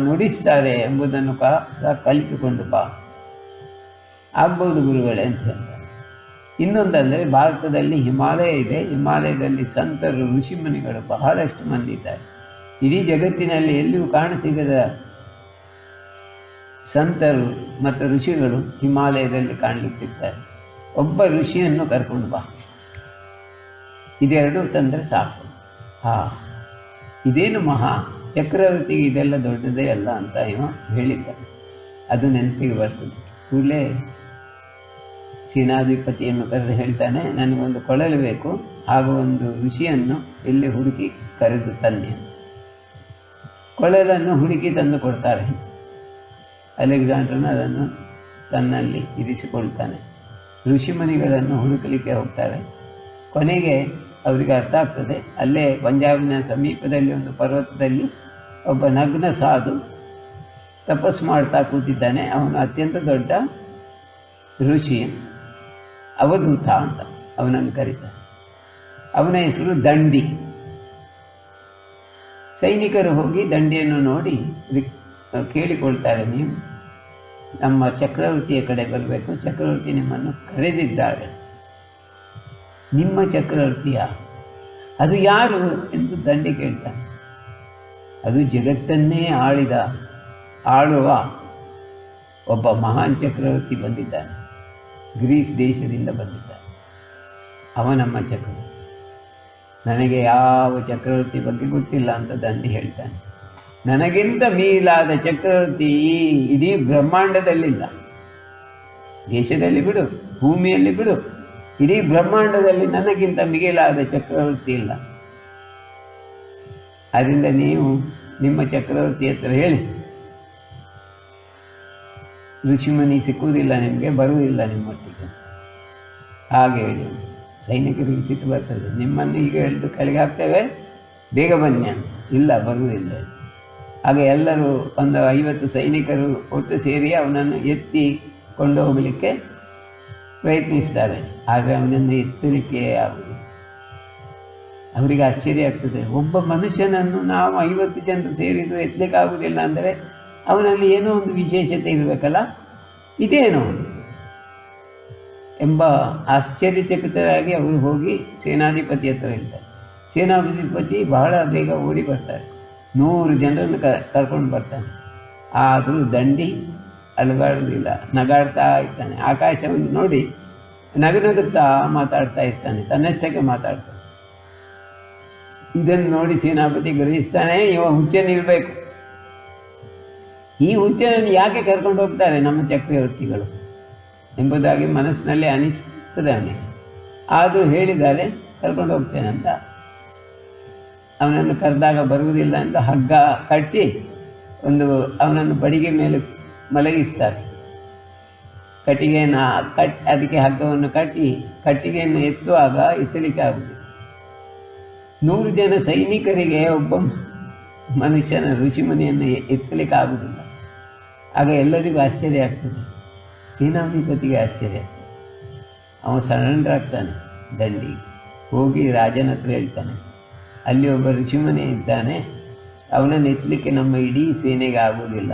ನುಡಿಸ್ತಾರೆ ಎಂಬುದನ್ನು ಸಹ ಕಲಿತುಕೊಂಡು ಬಾ, ಆಗ್ಬೋದು ಗುರುಗಳೇ ಅಂತ ಹೇಳ್ತಾರೆ. ಇನ್ನೊಂದಂದರೆ ಭಾರತದಲ್ಲಿ ಹಿಮಾಲಯ ಇದೆ, ಹಿಮಾಲಯದಲ್ಲಿ ಸಂತರು ಋಷಿಮುನಿಗಳು ಬಹಳಷ್ಟು ಮಂದಿ ಇದ್ದಾರೆ. ಇಡೀ ಜಗತ್ತಿನಲ್ಲಿ ಎಲ್ಲಿಯೂ ಕಾಣಸಿಗದ ಸಂತರು ಮತ್ತು ಋಷಿಗಳು ಹಿಮಾಲಯದಲ್ಲಿ ಕಾಣಲಿಕ್ಕೆ ಸಿಗ್ತಾರೆ. ಒಬ್ಬ ಋಷಿಯನ್ನು ಕರ್ಕೊಂಡು ಬಾ, ಇದೆರಡು ತಂದರೆ ಸಾಕು. ಇದೇನು ಮಹಾ ಚಕ್ರವರ್ತಿಗೆ ಇದೆಲ್ಲ ದೊಡ್ಡದೇ ಅಲ್ಲ ಅಂತ ಇವ ಹೇಳಿದ್ದಾನೆ. ಅದು ನೆನಪಿಗೆ ಬರ್ತದೆ. ಕೂಡಲೇ ಸೇನಾಧಿಪತಿಯನ್ನು ಕರೆದು ಹೇಳ್ತಾನೆ, ನನಗೊಂದು ಕೊಳಲು ಬೇಕು, ಹಾಗೂ ಒಂದು ಋಷಿಯನ್ನು ಇಲ್ಲಿ ಹುಡುಕಿ ಕರೆದು ತನ್ನಿ. ಕೊಳಲನ್ನು ಹುಡುಕಿ ತಂದು ಕೊಡ್ತಾರೆ. ಅಲೆಕ್ಸಾಂಡ್ರನು ಅದನ್ನು ತನ್ನಲ್ಲಿ ಇರಿಸಿಕೊಳ್ತಾನೆ. ಋಷಿಮುನಿಗಳನ್ನು ಹುಡುಕಲಿಕ್ಕೆ ಹೋಗ್ತಾರೆ. ಕೊನೆಗೆ ಅವರಿಗೆ ಅರ್ಥ ಆಗ್ತದೆ, ಅಲ್ಲೇ ಪಂಜಾಬಿನ ಸಮೀಪದಲ್ಲಿ ಒಂದು ಪರ್ವತದಲ್ಲಿ ಒಬ್ಬ ನಗ್ನ ಸಾಧು ತಪಸ್ಸು ಮಾಡ್ತಾ ಕೂತಿದ್ದಾನೆ. ಅವನು ಅತ್ಯಂತ ದೊಡ್ಡ ಋಷಿ, ಅವಧೂತ ಅಂತ ಅವನನ್ನು ಕರೀತಾರೆ. ಅವನ ಹೆಸರು ದಂಡಿ. ಸೈನಿಕರು ಹೋಗಿ ದಂಡಿಯನ್ನು ನೋಡಿ ಕೇಳಿಕೊಳ್ತಾರೆ, ನೀವು ನಮ್ಮ ಚಕ್ರವರ್ತಿಯ ಕಡೆ ಬರಬೇಕು, ಚಕ್ರವರ್ತಿ ನಿಮ್ಮನ್ನು ಕರೆದಿದ್ದಾರೆ. ನಿಮ್ಮ ಚಕ್ರವರ್ತಿಯ ಅದು ಯಾರು ಎಂದು ದಂಡಿ ಕೇಳ್ತಾನೆ. ಅದು ಜಗತ್ತನ್ನೇ ಆಳುವ ಒಬ್ಬ ಮಹಾನ್ ಚಕ್ರವರ್ತಿ ಬಂದಿದ್ದಾನೆ, ಗ್ರೀಸ್ ದೇಶದಿಂದ ಬಂದಿದ್ದಾನೆ, ಅವ ನಮ್ಮ ಚಕ್ರವರ್ತಿ. ನನಗೆ ಯಾವ ಚಕ್ರವರ್ತಿ ಬಗ್ಗೆ ಗೊತ್ತಿಲ್ಲ ಅಂತ ದಂಡಿ ಹೇಳ್ತಾನೆ. ನನಗಿಂತ ಮೀಲಾದ ಚಕ್ರವರ್ತಿ ಈ ಇಡೀ ಬ್ರಹ್ಮಾಂಡದಲ್ಲಿಲ್ಲ. ದೇಶದಲ್ಲಿ ಬಿಡು, ಭೂಮಿಯಲ್ಲಿ ಬಿಡು, ಇಡೀ ಬ್ರಹ್ಮಾಂಡದಲ್ಲಿ ನನಗಿಂತ ಮಿಗಿಲಾದ ಚಕ್ರವರ್ತಿ ಇಲ್ಲ. ಆದ್ದರಿಂದ ನೀವು ನಿಮ್ಮ ಚಕ್ರವರ್ತಿ ಹತ್ರ ಹೇಳಿ, ಋಷಿಮುನಿ ಸಿಕ್ಕುವುದಿಲ್ಲ ನಿಮಗೆ, ಬರುವುದಿಲ್ಲ ನಿಮ್ಮೊಟ್ಟಿಗೆ. ಹಾಗೆ ಹೇಳಿ. ಸೈನಿಕರಿಗೆ ಸಿಟ್ಟು ಬರ್ತದೆ, ನಿಮ್ಮನ್ನು ಈಗ ಹೇಳಿದು ಕೆಳಗೆ ಹಾಕ್ತೇವೆ, ಬೇಗ ಬನ್ನಿ ಅಂತ. ಇಲ್ಲ, ಬರುವುದಿಲ್ಲ. ಹಾಗೆ ಎಲ್ಲರೂ ಒಂದು 50 ಸೈನಿಕರು ಒಟ್ಟು ಸೇರಿ ಅವನನ್ನು ಎತ್ತಿ ಕೊಂಡು ಹೋಗಲಿಕ್ಕೆ ಪ್ರಯತ್ನಿಸ್ತಾರೆ. ಆದರೆ ಅವನನ್ನು ಎತ್ತಲಿಕ್ಕೆ ಆಗುವುದು. ಅವರಿಗೆ ಆಶ್ಚರ್ಯ ಆಗ್ತದೆ, ಒಬ್ಬ ಮನುಷ್ಯನನ್ನು ನಾವು 50 ಜನರು ಸೇರಿದ್ದು ಎತ್ತಲಿಕ್ಕೆ ಆಗುವುದಿಲ್ಲ ಅಂದರೆ ಅವನಲ್ಲಿ ಏನೋ ಒಂದು ವಿಶೇಷತೆ ಇರಬೇಕಲ್ಲ, ಇದೇನು ಎಂಬ ಆಶ್ಚರ್ಯಚಕಿತರಾಗಿ ಅವರು ಹೋಗಿ ಸೇನಾಧಿಪತಿ ಹತ್ರ ಹೇಳ್ತಾರೆ. ಸೇನಾಧಿಪತಿ ಬಹಳ ಬೇಗ ಓಡಿ ಬರ್ತಾರೆ, 100 ಜನರನ್ನು ಕರ್ಕೊಂಡು ಬರ್ತಾನೆ. ಆದರೂ ದಂಡಿ ಅಲುಗಾಡುವುದಿಲ್ಲ, ನಗಾಡ್ತಾ ಇರ್ತಾನೆ. ಆಕಾಶವನ್ನು ನೋಡಿ ನಗುತ್ತಾ ಮಾತಾಡ್ತಾ ಇರ್ತಾನೆ, ತನ್ನಷ್ಟಕ್ಕೆ ಮಾತಾಡ್ತಾನೆ. ಇದನ್ನು ನೋಡಿ ಸೇನಾಪತಿ ಗ್ರಹಿಸ್ತಾನೆ, ಇವ ಹುಚ್ಚನಿರಬೇಕು. ಈ ಹುಚ್ಚನನ್ನು ಯಾಕೆ ಕರ್ಕೊಂಡು ಹೋಗ್ತಾರೆ ನಮ್ಮ ಚಕ್ರವರ್ತಿಗಳು ಎಂಬುದಾಗಿ ಮನಸ್ಸಿನಲ್ಲಿ ಅನಿಸುತ್ತದೆ ಅವನಿಗೆ. ಆದರೂ ಹೇಳಿದ್ದಾರೆ ಕರ್ಕೊಂಡು ಹೋಗ್ತೇನೆ ಅಂತ. ಅವನನ್ನು ಕರೆದಾಗ ಬರುವುದಿಲ್ಲ ಅಂತ ಹಗ್ಗ ಕಟ್ಟಿ ಅವನನ್ನು ಬಡಿಗೆ ಮೇಲೆ ಮಲಗಿಸ್ತಾರೆ. ಕಟ್ಟಿಗೆಯನ್ನು ಅದಕ್ಕೆ ಹಗ್ಗವನ್ನು ಕಟ್ಟಿ ಕಟ್ಟಿಗೆಯನ್ನು ಎತ್ತುವಾಗ ಎತ್ತಲಿಕ್ಕೆ ಆಗುವುದಿಲ್ಲ. 100 ಜನ ಸೈನಿಕರಿಗೆ ಒಬ್ಬ ಮನುಷ್ಯನ ಋಷಿಮುನಿಯನ್ನು ಎತ್ತಲಿಕ್ಕೆ ಆಗುವುದಿಲ್ಲ. ಆಗ ಎಲ್ಲರಿಗೂ ಆಶ್ಚರ್ಯ ಆಗ್ತದೆ, ಸೇನಾಧಿಪತಿಗೆ ಆಶ್ಚರ್ಯ ಆಗ್ತದೆ. ಅವನು ಸರೆಂಡರ್ ಆಗ್ತಾನೆ. ದಂಡಿ ಹೋಗಿ ರಾಜನ ಹತ್ರ ಹೇಳ್ತಾನೆ, ಅಲ್ಲಿ ಒಬ್ಬ ಋಷಿಮುನಿ ಇದ್ದಾನೆ, ಅವನನ್ನು ಎತ್ತಲಿಕ್ಕೆ ನಮ್ಮ ಇಡೀ ಸೇನೆಗೆ ಆಗುವುದಿಲ್ಲ,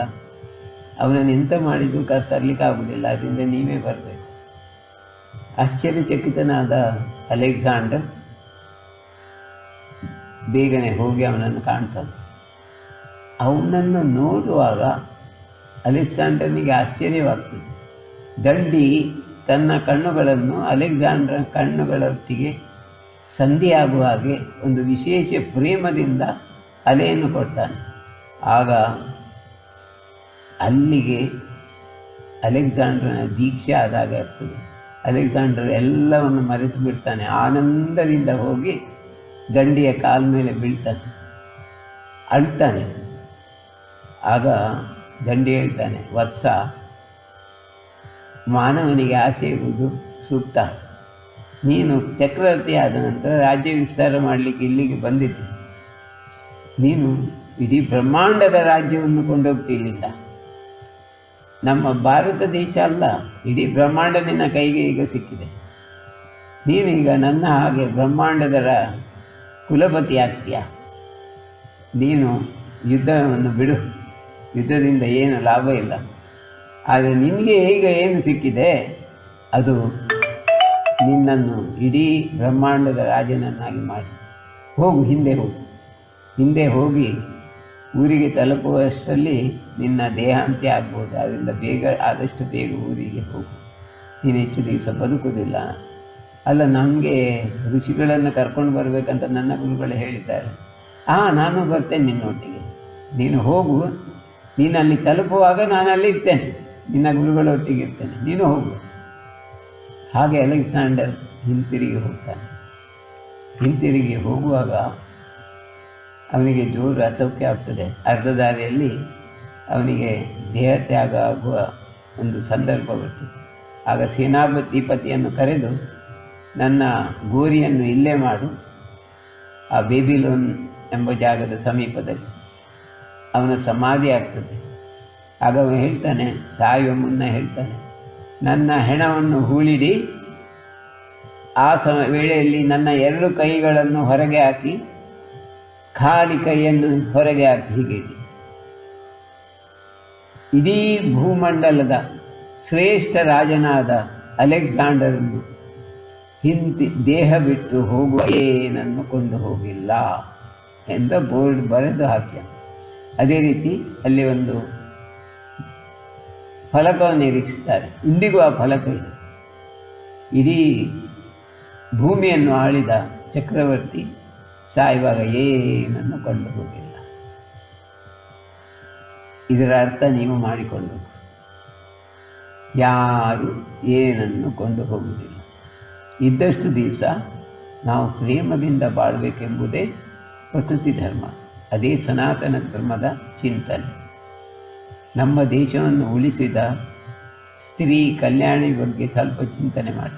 ಅವನನ್ನು ಎಂತ ಮಾಡಿದ್ದು ತರಲಿಕ್ಕೆ ಆಗುವುದಿಲ್ಲ, ಅದರಿಂದ ನೀವೇ ಬರಬೇಕು. ಆಶ್ಚರ್ಯಚಕಿತನಾದ ಅಲೆಕ್ಸಾಂಡರ್ ಬೇಗನೆ ಹೋಗಿ ಅವನನ್ನು ಕಾಣ್ತಾನೆ. ಅವನನ್ನು ನೋಡುವಾಗ ಅಲೆಕ್ಸಾಂಡರ್ನಿಗೆ ಆಶ್ಚರ್ಯವಾಗ್ತದೆ. ದಂಡಿ ತನ್ನ ಕಣ್ಣುಗಳನ್ನು ಅಲೆಕ್ಸಾಂಡರ್ ಕಣ್ಣುಗಳೊಟ್ಟಿಗೆ ಸಂಧಿಯಾಗುವ ಹಾಗೆ ಒಂದು ವಿಶೇಷ ಪ್ರೇಮದಿಂದ ಅಲೆಯನ್ನು ಕೊಡ್ತಾನೆ. ಆಗ ಅಲ್ಲಿಗೆ ಅಲೆಕ್ಸಾಂಡ್ರನ ದೀಕ್ಷೆ ಆದಾಗ ಇರ್ತದೆ. ಅಲೆಕ್ಸಾಂಡರ್ ಎಲ್ಲವನ್ನು ಮರೆತು ಬಿಡ್ತಾನೆ, ಆನಂದದಿಂದ ಹೋಗಿ ದಂಡಿಯ ಕಾಲ ಮೇಲೆ ಬೀಳ್ತಾನೆ, ಅಳ್ತಾನೆ. ಆಗ ದಂಡಿ ಹೇಳ್ತಾನೆ, ವತ್ಸ, ಮಾನವನಿಗೆ ಆಸೆ ಇರುವುದು ಸೂಕ್ತ. ನೀನು ಚಕ್ರವರ್ತಿ ಆದ ನಂತರ ರಾಜ್ಯ ವಿಸ್ತಾರ ಮಾಡಲಿಕ್ಕೆ ಇಲ್ಲಿಗೆ ಬಂದಿದ್ದೆ. ನೀನು ಇಡೀ ಬ್ರಹ್ಮಾಂಡದ ರಾಜ್ಯವನ್ನು ಕೊಂಡೋಗ್ತಿಲ್ಲ. ನಮ್ಮ ಭಾರತ ದೇಶ ಅಲ್ಲ, ಇಡೀ ಬ್ರಹ್ಮಾಂಡ ನಿನ್ನ ಕೈಗೆ ಈಗ ಸಿಕ್ಕಿದೆ. ನೀನೀಗ ನನ್ನ ಹಾಗೆ ಬ್ರಹ್ಮಾಂಡದ ಕುಲಪತಿ ಆಗ್ತೀಯ. ನೀನು ಯುದ್ಧವನ್ನು ಬಿಡು, ಯುದ್ಧದಿಂದ ಏನು ಲಾಭ ಇಲ್ಲ. ಆದರೆ ನಿನಗೆ ಈಗ ಏನು ಸಿಕ್ಕಿದೆ ಅದು ನಿನ್ನನ್ನು ಇಡೀ ಬ್ರಹ್ಮಾಂಡದ ರಾಜನನ್ನಾಗಿ ಮಾಡಿ. ಹೋಗು, ಹಿಂದೆ ಹೋಗಿ ಊರಿಗೆ ತಲುಪುವಷ್ಟರಲ್ಲಿ ನಿನ್ನ ದೇಹಾಂತ್ಯ ಆಗ್ಬೋದು. ಅದರಿಂದ ಆದಷ್ಟು ಬೇಗ ಊರಿಗೆ ಹೋಗು, ನೀನು ಹೆಚ್ಚು ದಿವಸ ಬದುಕುವುದಿಲ್ಲ. ಅಲ್ಲ, ನಮಗೆ ಋಷಿಗಳನ್ನು ಕರ್ಕೊಂಡು ಬರಬೇಕಂತ ನನ್ನ ಗುರುಗಳು ಹೇಳಿದ್ದಾರೆ. ನಾನು ಬರ್ತೇನೆ ನಿನ್ನೊಟ್ಟಿಗೆ, ನೀನು ಹೋಗು. ನೀನು ಅಲ್ಲಿ ತಲುಪುವಾಗ ನಾನು ಅಲ್ಲಿ ಇರ್ತೇನೆ, ನಿನ್ನ ಗುರುಗಳೊಟ್ಟಿಗೆ ಇರ್ತೇನೆ, ನೀನು ಹೋಗು. ಹಾಗೆ ಅಲೆಕ್ಸಾಂಡರ್ ಹಿಂತಿರುಗಿ ಹೋಗ್ತಾನೆ. ಹಿಂತಿರುಗಿ ಹೋಗುವಾಗ ಅವನಿಗೆ ಜೋರು ಅಸೌಖ್ಯ ಆಗ್ತದೆ. ಅರ್ಧ ದಾರಿಯಲ್ಲಿ ಅವನಿಗೆ ದೇಹತ್ಯಾಗ ಆಗುವ ಒಂದು ಸಂದರ್ಭ ಬರ್ತದೆ. ಆಗ ಸೇನಾಧಿಪತಿಯನ್ನು ಕರೆದು, ನನ್ನ ಗೋರಿಯನ್ನು ಇಲ್ಲೇ ಮಾಡು, ಆ ಬೇಬಿಲೋನ್ ಎಂಬ ಜಾಗದ ಸಮೀಪದಲ್ಲಿ ಅವನ ಸಮಾಧಿ ಆಗ್ತದೆ. ಆಗ ಅವನು ಹೇಳ್ತಾನೆ, ಸಾಯುವ ಮುನ್ನ ಹೇಳ್ತಾನೆ, ನನ್ನ ಹೆಣವನ್ನು ಹೂಳಿಡಿ, ಆ ವೇಳೆಯಲ್ಲಿ ನನ್ನ 2 ಕೈಗಳನ್ನು ಹೊರಗೆ ಹಾಕಿ ಖಾಲಿ ಕೈಯನ್ನು ಹೊರಗೆ ಹಾಕಿ ಹೀಗೆ ಇಡೀ ಭೂಮಂಡಲದ ಶ್ರೇಷ್ಠ ರಾಜನಾದ ಅಲೆಕ್ಸಾಂಡರನ್ನು ದೇಹ ಬಿಟ್ಟು ಹೋಗುವ ಏನನ್ನು ಕೊಂಡು ಹೋಗಿಲ್ಲ ಎಂದ ಬೋರ್ಡ್ ಬರೆದು ಹಾಕ್ಯ. ಅದೇ ರೀತಿ ಅಲ್ಲಿ ಒಂದು ಫಲಕವನ್ನು ಇರಿಸುತ್ತಾರೆ. ಇಂದಿಗೂ ಆ ಫಲಕ ಇದೆ. ಇಡೀ ಭೂಮಿಯನ್ನು ಆಳಿದ ಚಕ್ರವರ್ತಿ ಸಾಯುವಾಗ ಏನನ್ನು ಕೊಂಡು ಹೋಗಿಲ್ಲ. ಇದರ ಅರ್ಥ ನೀವು ಮಾಡಿಕೊಂಡು, ಯಾರು ಏನನ್ನು ಕೊಂಡು ಹೋಗುವುದಿಲ್ಲ. ಇದ್ದಷ್ಟು ದಿವಸ ನಾವು ಪ್ರೇಮದಿಂದ ಬಾಳಬೇಕೆಂಬುದೇ ಪ್ರಕೃತಿ ಧರ್ಮ. ಅದೇ ಸನಾತನ ಧರ್ಮದ ಚಿಂತನೆ. ನಮ್ಮ ದೇಶವನ್ನು ಉಳಿಸಿದ ಸ್ತ್ರೀ ಕಲ್ಯಾಣಿ ಬಗ್ಗೆ ಸ್ವಲ್ಪ ಚಿಂತನೆ ಮಾಡಿ.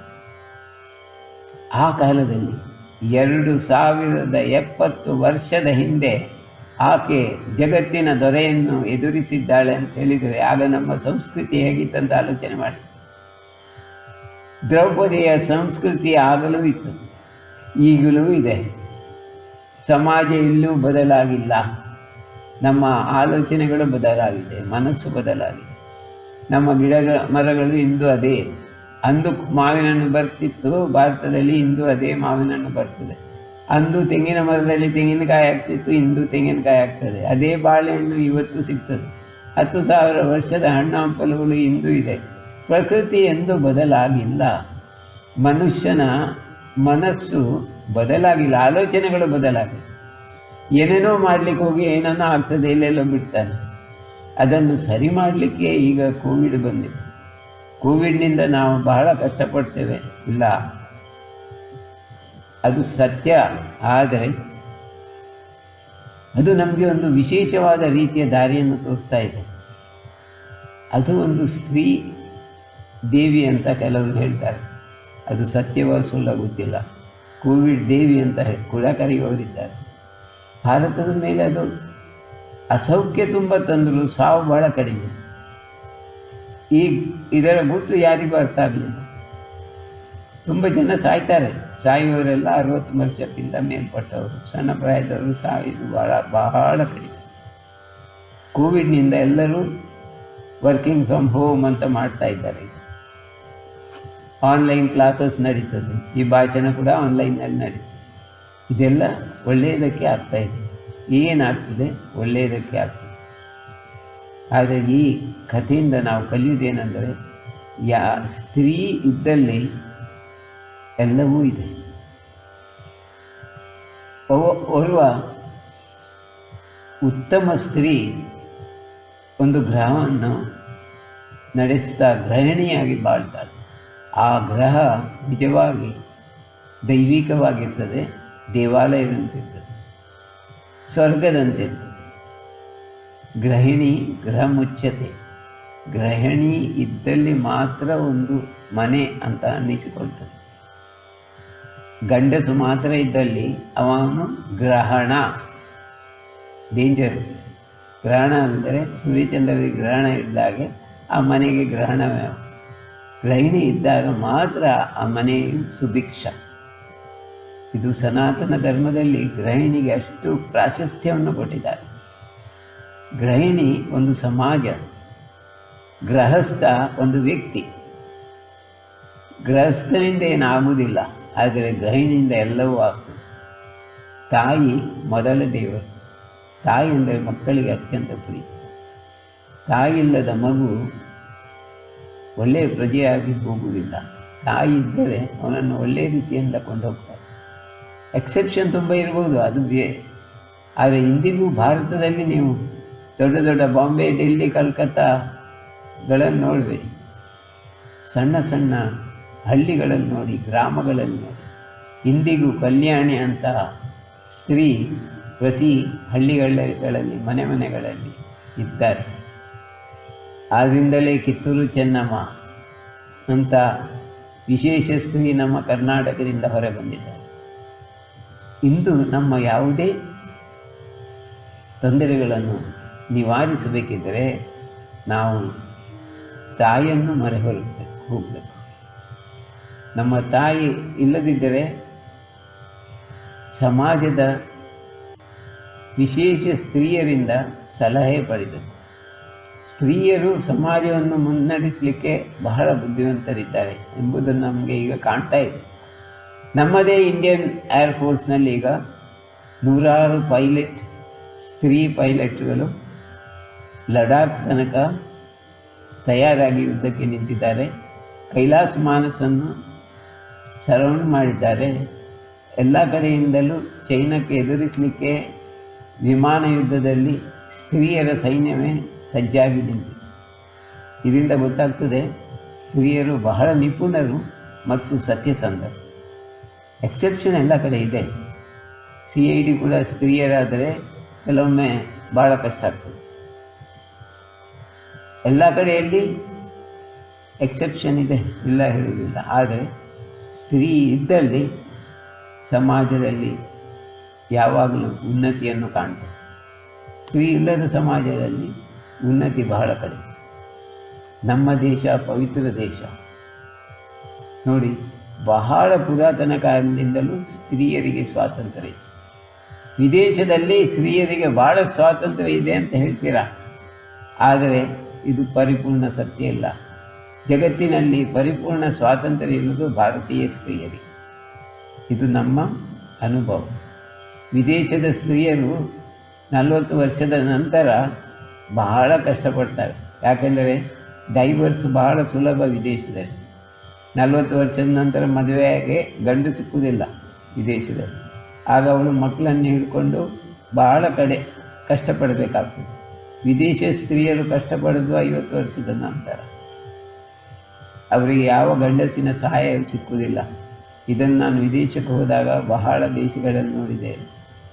ಆ ಕಾಲದಲ್ಲಿ 2070 ವರ್ಷದ ಹಿಂದೆ ಆಕೆ ಜಗತ್ತಿನ ದೊರೆಯನ್ನು ಎದುರಿಸಿದ್ದಾಳೆ ಅಂತ ಹೇಳಿದರೆ ಆಗ ನಮ್ಮ ಸಂಸ್ಕೃತಿ ಹೇಗಿತ್ತಂತ ಆಲೋಚನೆ ಮಾಡಿ. ದ್ರೌಪದಿಯ ಸಂಸ್ಕೃತಿ ಆಗಲೂ ಇತ್ತು, ಈಗಲೂ ಇದೆ. ಸಮಾಜ ಇಲ್ಲೂ ಬದಲಾಗಿಲ್ಲ. ನಮ್ಮ ಆಲೋಚನೆಗಳು ಬದಲಾಗಿದೆ, ಮನಸ್ಸು ಬದಲಾಗಿದೆ. ನಮ್ಮ ಮರಗಳು ಇಂದು ಅದೇ. ಅಂದು ಮಾವಿನಣ್ಣು ಬರ್ತಿತ್ತು ಭಾರತದಲ್ಲಿ, ಇಂದು ಅದೇ ಮಾವಿನಣ್ಣು ಬರ್ತದೆ. ಅಂದು ತೆಂಗಿನ ಮರದಲ್ಲಿ ತೆಂಗಿನಕಾಯಿ ಆಗ್ತಿತ್ತು, ಇಂದು ತೆಂಗಿನಕಾಯಿ ಆಗ್ತದೆ. ಅದೇ ಬಾಳೆಹಣ್ಣು ಇವತ್ತು ಸಿಗ್ತದೆ. 10,000 ವರ್ಷದ ಹಣ್ಣು ಹಂಪಲುಗಳು ಇಂದು ಇದೆ. ಪ್ರಕೃತಿ ಎಂದು ಬದಲಾಗಿಲ್ಲ. ಮನುಷ್ಯನ ಮನಸ್ಸು ಬದಲಾಗಿಲ್ಲ, ಆಲೋಚನೆಗಳು ಬದಲಾಗಿಲ್ಲ. ಏನೇನೋ ಮಾಡಲಿಕ್ಕೆ ಹೋಗಿ ಏನೇನೋ ಆಗ್ತದೆ, ಎಲ್ಲೆಲ್ಲೋ ಬಿಡ್ತಾನೆ. ಅದನ್ನು ಸರಿ ಮಾಡಲಿಕ್ಕೆ ಈಗ ಕೋವಿಡ್ ಬಂದಿದೆ. ಕೋವಿಡ್ನಿಂದ ನಾವು ಬಹಳ ಕಷ್ಟಪಡ್ತೇವೆ, ಇಲ್ಲ, ಅದು ಸತ್ಯ. ಆದರೆ ಅದು ನಮಗೆ ಒಂದು ವಿಶೇಷವಾದ ರೀತಿಯ ದಾರಿಯನ್ನು ತೋರಿಸ್ತಾ ಇದೆ. ಅದು ಒಂದು ಸ್ತ್ರೀ ದೇವಿ ಅಂತ ಕೆಲವರು ಹೇಳ್ತಾರೆ. ಅದು ಸತ್ಯವೋ ಸುಳ್ಳ ಗೊತ್ತಿಲ್ಲ. ಕೋವಿಡ್ ದೇವಿ ಅಂತ ಕೂಡ ಕರೆಯುವವರಿದ್ದಾರೆ. ಭಾರತದ ಮೇಲೆ ಅದು ಅಸೌಖ್ಯ ತುಂಬ ತಂದರು, ಸಾವು ಬಹಳ ಕಡಿಮೆ. ಇದರ ಗುಟ್ಟು ಯಾರಿಗೂ ಅರ್ಥ ಆಗಲಿಲ್ಲ. ತುಂಬ ಜನ ಸಾಯ್ತಾರೆ. ಸಾಯುವವರೆಲ್ಲ 60 ವರ್ಷಕ್ಕಿಂತ ಮೇಲ್ಪಟ್ಟವರು. ಸಣ್ಣ ಪ್ರಾಯದವರು ಸಾಯುವುದು ಬಹಳ ಕಡಿಮೆ. ಕೋವಿಡ್ನಿಂದ ಎಲ್ಲರೂ ವರ್ಕಿಂಗ್ ಫ್ರಮ್ ಹೋಮ್ ಅಂತ ಮಾಡ್ತಾ ಇದ್ದಾರೆ. ಆನ್ಲೈನ್ ಕ್ಲಾಸಸ್ ನಡೀತದೆ, ಈ ಭಾಷಣ ಕೂಡ ಆನ್ಲೈನಲ್ಲಿ ನಡೀತದೆ. ಇದೆಲ್ಲ ಒಳ್ಳೆಯದಕ್ಕೆ ಆಗ್ತಾ ಇದೆ. ಏನಾಗ್ತದೆ? ಒಳ್ಳೆಯದಕ್ಕೆ ಆಗ್ತದೆ. ಆದರೆ ಈ ಕಥೆಯಿಂದ ನಾವು ಕಲಿಯುವುದೇನೆಂದರೆ, ಸ್ತ್ರೀ ಇದ್ದಲ್ಲಿ ಎಲ್ಲವೂ ಇದೆ. ಓರ್ವ ಉತ್ತಮ ಸ್ತ್ರೀ ಒಂದು ಗ್ರಹವನ್ನು ನಡೆಸ್ತಾ ಗೃಹಿಣಿಯಾಗಿ ಬಾಳ್ತಾಳೆ. ಆ ಗ್ರಹ ನಿಜವಾಗಿ ದೈವಿಕವಾಗಿರ್ತದೆ, ದೇವಾಲಯದಂತಿರ್ತದೆ, ಸ್ವರ್ಗದಂತಿರ್ತದೆ. ಗೃಹಿಣಿ ಗೃಹ ಮುಚ್ಚತೆ. ಗೃಹಿಣಿ ಇದ್ದಲ್ಲಿ ಮಾತ್ರ ಒಂದು ಮನೆ ಅಂತ ಅನ್ನಿಸಿಕೊಳ್ತದೆ. ಗಂಡಸು ಮಾತ್ರ ಇದ್ದಲ್ಲಿ ಅವನು ಗ್ರಹಣ, ಡೇಂಜರ್. ಗ್ರಹಣ ಅಂದರೆ ಸೂರ್ಯಚಂದ್ರರಿಗೆ ಗ್ರಹಣ ಇದ್ದಾಗೆ ಆ ಮನೆಗೆ ಗ್ರಹಣವೇ. ಗೃಹಿಣಿ ಇದ್ದಾಗ ಮಾತ್ರ ಆ ಮನೆಯು ಸುಭಿಕ್ಷ. ಇದು ಸನಾತನ ಧರ್ಮದಲ್ಲಿ ಗೃಹಿಣಿಗೆ ಅಷ್ಟು ಪ್ರಾಶಸ್ತ್ಯವನ್ನು ಕೊಟ್ಟಿದ್ದಾರೆ. ಗೃಹಿಣಿ ಒಂದು ಸಮಾಜ, ಗೃಹಸ್ಥ ಒಂದು ವ್ಯಕ್ತಿ. ಗೃಹಸ್ಥನಿಂದ ಏನಾಗುವುದಿಲ್ಲ, ಆದರೆ ಗೃಹಿಣಿಯಿಂದ ಎಲ್ಲವೂ ಆಗ್ತದೆ. ತಾಯಿ ಮೊದಲ ದೇವರು. ತಾಯಿ ಅಂದರೆ ಮಕ್ಕಳಿಗೆ ಅತ್ಯಂತ ಪ್ರೀತಿ. ತಾಯಿ ಇಲ್ಲದ ಮಗು ಒಳ್ಳೆಯ ಪ್ರಜೆಯಾಗಿ ಹೋಗುವುದಿಲ್ಲ. ತಾಯಿ ಇದ್ದರೆ ಅವನನ್ನು ಒಳ್ಳೆಯ ರೀತಿಯಿಂದ ಕೊಂಡೋಗ್ತಾರೆ. ಎಕ್ಸೆಪ್ಷನ್ ತುಂಬ ಇರ್ಬೋದು, ಅದು ಬೇರೆ. ಆದರೆ ಇಂದಿಗೂ ಭಾರತದಲ್ಲಿ ನೀವು ದೊಡ್ಡ ದೊಡ್ಡ ಬಾಂಬೆ, ಡೆಲ್ಲಿ, ಕಲ್ಕತ್ತಾಗಳನ್ನು ನೋಡಬೇಡಿ. ಸಣ್ಣ ಸಣ್ಣ ಹಳ್ಳಿಗಳನ್ನು ನೋಡಿ, ಗ್ರಾಮಗಳಲ್ಲಿ ನೋಡಿ. ಇಂದಿಗೂ ಕಲ್ಯಾಣಿ ಅಂತ ಸ್ತ್ರೀ ಪ್ರತಿ ಹಳ್ಳಿಗಳಲ್ಲಿ ಮನೆಗಳಲ್ಲಿ ಇದ್ದಾರೆ. ಆದ್ದರಿಂದಲೇ ಕಿತ್ತೂರು ಚೆನ್ನಮ್ಮ ಅಂತ ವಿಶೇಷ ಸ್ತ್ರೀ ನಮ್ಮ ಕರ್ನಾಟಕದಿಂದ ಹೊರಬಂದಿದ್ದಾರೆ. ಇಂದು ನಮ್ಮ ಯಾವುದೇ ತೊಂದರೆಗಳನ್ನು ನಿವಾರಿಸಬೇಕಿದ್ದರೆ ನಾವು ತಾಯಿಯನ್ನು ಹೋಗಬೇಕು. ನಮ್ಮ ತಾಯಿ ಇಲ್ಲದಿದ್ದರೆ ಸಮಾಜದ ವಿಶೇಷ ಸ್ತ್ರೀಯರಿಂದ ಸಲಹೆ ಪಡೆದರು. ಸ್ತ್ರೀಯರು ಸಮಾಜವನ್ನು ಮುನ್ನಡೆಸಲಿಕ್ಕೆ ಬಹಳ ಬುದ್ಧಿವಂತರಿದ್ದಾರೆ ಎಂಬುದನ್ನು ನಮಗೆ ಈಗ ಕಾಣ್ತಾ ಇದೆ. ನಮ್ಮದೇ ಇಂಡಿಯನ್ ಏರ್ಫೋರ್ಸ್ನಲ್ಲಿ ಈಗ 100 ಸ್ತ್ರೀ ಪೈಲಟ್ಗಳು ಲಡಾಖ್ ತನಕ ತಯಾರಾಗಿ ಯುದ್ಧಕ್ಕೆ ನಿಂತಿದ್ದಾರೆ. ಕೈಲಾಸ ಮಾನಸನ್ನು ಸರೌಂಡ್ ಮಾಡಿದ್ದಾರೆ. ಎಲ್ಲ ಕಡೆಯಿಂದಲೂ ಚೈನಾಕ್ಕೆ ಎದುರಿಸಲಿಕ್ಕೆ ವಿಮಾನ ಯುದ್ಧದಲ್ಲಿ ಸ್ತ್ರೀಯರ ಸೈನ್ಯವೇ ಸಜ್ಜಾಗಿ ನಿಂತಿದೆ. ಇದರಿಂದ ಗೊತ್ತಾಗ್ತದೆ ಸ್ತ್ರೀಯರು ಬಹಳ ನಿಪುಣರು ಮತ್ತು ಸತ್ಯಸಂಧರು. ಎಕ್ಸೆಪ್ಷನ್ ಎಲ್ಲ ಕಡೆ ಇದೆ. CID ಕೂಡ ಸ್ತ್ರೀಯರಾದರೆ ಕೆಲವೊಮ್ಮೆ ಭಾಳ ಕಷ್ಟ ಆಗ್ತದೆ. ಎಲ್ಲ ಕಡೆಯಲ್ಲಿ ಎಕ್ಸೆಪ್ಷನ್ ಇದೆ, ಇಲ್ಲ ಹೇಳುವುದಿಲ್ಲ. ಆದರೆ ಸ್ತ್ರೀ ಇದ್ದಲ್ಲಿ ಸಮಾಜದಲ್ಲಿ ಯಾವಾಗಲೂ ಉನ್ನತಿಯನ್ನು ಕಾಣ್ತದೆ. ಸ್ತ್ರೀ ಇಲ್ಲದ ಸಮಾಜದಲ್ಲಿ ಉನ್ನತಿ ಬಹಳ ಕಡಿಮೆ. ನಮ್ಮ ದೇಶ ಪವಿತ್ರ ದೇಶ ನೋಡಿ. ಬಹಳ ಪುರಾತನ ಕಾಲದಿಂದಲೂ ಸ್ತ್ರೀಯರಿಗೆ ಸ್ವಾತಂತ್ರ್ಯ ಇದೆ. ವಿದೇಶದಲ್ಲಿ ಸ್ತ್ರೀಯರಿಗೆ ಭಾಳ ಸ್ವಾತಂತ್ರ್ಯ ಇದೆ ಅಂತ ಹೇಳ್ತೀರಾ, ಆದರೆ ಇದು ಪರಿಪೂರ್ಣ ಸತ್ಯ ಇಲ್ಲ. ಜಗತ್ತಿನಲ್ಲಿ ಪರಿಪೂರ್ಣ ಸ್ವಾತಂತ್ರ್ಯ ಇರುವುದು ಭಾರತೀಯ ಸ್ತ್ರೀಯರಿಗೆ. ಇದು ನಮ್ಮ ಅನುಭವ. ವಿದೇಶದ ಸ್ತ್ರೀಯರು 40 ವರ್ಷದ ನಂತರ ಬಹಳ ಕಷ್ಟಪಡ್ತಾರೆ. ಯಾಕೆಂದರೆ ಡೈವರ್ಸ್ ಬಹಳ ಸುಲಭ ವಿದೇಶದಲ್ಲಿ. 40 ವರ್ಷದ ನಂತರ ಮದುವೆಯಾಗಿ ಗಂಡು ಸಿಕ್ಕುವುದಿಲ್ಲ ವಿದೇಶದಲ್ಲಿ. ಆಗ ಅವಳು ಮಕ್ಕಳನ್ನು ಹಿಡ್ಕೊಂಡು ಬಹಳ ಕಷ್ಟಪಡಬೇಕಾಗ್ತದೆ. ವಿದೇಶ ಸ್ತ್ರೀಯರು ಕಷ್ಟಪಡೋದು 50 ವರ್ಷದ ನಂತರ. ಅವರಿಗೆ ಯಾವ ಗಂಡಸಿನ ಸಹಾಯ ಸಿಕ್ಕುವುದಿಲ್ಲ. ಇದನ್ನು ನಾನು ವಿದೇಶಕ್ಕೆ ಹೋದಾಗ ಬಹಳ ದೇಶಗಳಲ್ಲಿ ನೋಡಿದೆ.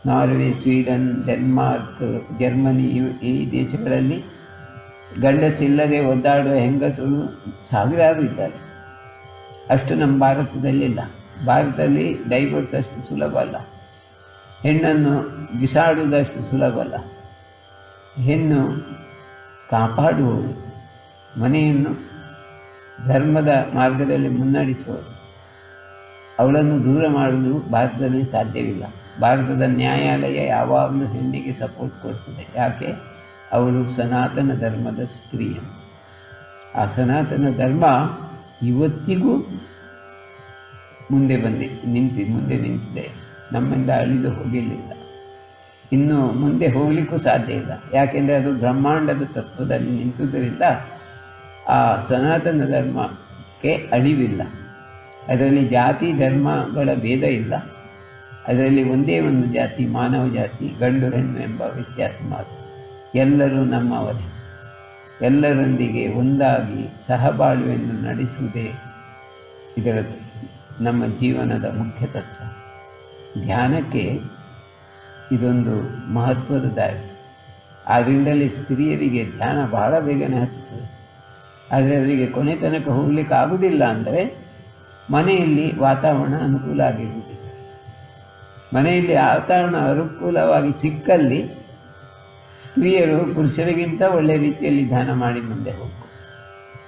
ನಾರ್ವೆ, ಸ್ವೀಡನ್, ಡೆನ್ಮಾರ್ಕ್, ಜರ್ಮನಿ, ಈ ದೇಶಗಳಲ್ಲಿ ಗಂಡಸಿಲ್ಲದೆ ಒದ್ದಾಡುವ ಹೆಂಗಸರು ಸಾವಿರಾರು ಇದ್ದಾರೆ. ಅಷ್ಟು ನಮ್ಮ ಭಾರತದಲ್ಲಿಲ್ಲ. ಭಾರತದಲ್ಲಿ ಡೈವರ್ಸ್ ಅಷ್ಟು ಸುಲಭ ಅಲ್ಲ. ಹೆಣ್ಣನ್ನು ಬಿಸಾಡುವುದಷ್ಟು ಸುಲಭ ಅಲ್ಲ. ಹೆಣ್ಣು ಕಾಪಾಡುವವರು, ಮನೆಯನ್ನು ಧರ್ಮದ ಮಾರ್ಗದಲ್ಲಿ ಮುನ್ನಡೆಸುವರು. ಅವಳನ್ನು ದೂರ ಮಾಡಲು ಭಾರತದಲ್ಲಿ ಸಾಧ್ಯವಿಲ್ಲ. ಭಾರತದ ನ್ಯಾಯಾಲಯ ಯಾವಾಗಲೂ ಹೆಣ್ಣಿಗೆ ಸಪೋರ್ಟ್ ಕೊಡ್ತದೆ. ಯಾಕೆ? ಅವಳು ಸನಾತನ ಧರ್ಮದ ಸ್ತ್ರೀಯ. ಆ ಸನಾತನ ಧರ್ಮ ಇವತ್ತಿಗೂ ಮುಂದೆ ನಿಂತಿದೆ. ನಮ್ಮಿಂದ ಅಳಿದು ಹೋಗಿರಲಿಲ್ಲ, ಇನ್ನು ಮುಂದೆ ಹೋಗಲಿಕ್ಕೂ ಸಾಧ್ಯ ಇಲ್ಲ. ಯಾಕೆಂದರೆ ಅದು ಬ್ರಹ್ಮಾಂಡದ ತತ್ವದಲ್ಲಿ ನಿಂತುದರಿಂದ ಆ ಸನಾತನ ಧರ್ಮಕ್ಕೆ ಅಳಿವಿಲ್ಲ. ಅದರಲ್ಲಿ ಜಾತಿ ಧರ್ಮಗಳ ಭೇದ ಇಲ್ಲ. ಅದರಲ್ಲಿ ಒಂದೇ ಒಂದು ಜಾತಿ, ಮಾನವ ಜಾತಿ, ಗಂಡು ಹೆಣ್ಣು ಎಂಬ ವ್ಯತ್ಯಾಸ ಮಾತ್ರ. ಎಲ್ಲರೂ ನಮ್ಮವರೇ. ಎಲ್ಲರೊಂದಿಗೆ ಒಂದಾಗಿ ಸಹಬಾಳ್ವೆಯನ್ನು ನಡೆಸುವುದೇ ಇದರ ನಮ್ಮ ಜೀವನದ ಮುಖ್ಯ ತತ್ವ. ಧ್ಯಾನಕ್ಕೆ ಇದೊಂದು ಮಹತ್ವದ ದಾರಿ. ಆದ್ದರಿಂದಲೇ ಸ್ತ್ರೀಯರಿಗೆ ಧ್ಯಾನ ಬಹಳ ಬೇಗನೆ ಹತ್ತುತ್ತದೆ. ಆದರೆ ಅವರಿಗೆ ಕೊನೆ ತನಕ ಹೋಗಲಿಕ್ಕೆ ಆಗುವುದಿಲ್ಲ ಅಂದರೆ ಮನೆಯಲ್ಲಿ ವಾತಾವರಣ ಅನುಕೂಲ ಆಗಿರುವುದಿಲ್ಲ. ಮನೆಯಲ್ಲಿ ವಾತಾವರಣ ಅನುಕೂಲವಾಗಿ ಸಿಕ್ಕಲ್ಲಿ ಸ್ತ್ರೀಯರು ಪುರುಷರಿಗಿಂತ ಒಳ್ಳೆಯ ರೀತಿಯಲ್ಲಿ ಧ್ಯಾನ ಮಾಡಿ ಮುಂದೆ ಹೋಗಬೇಕು.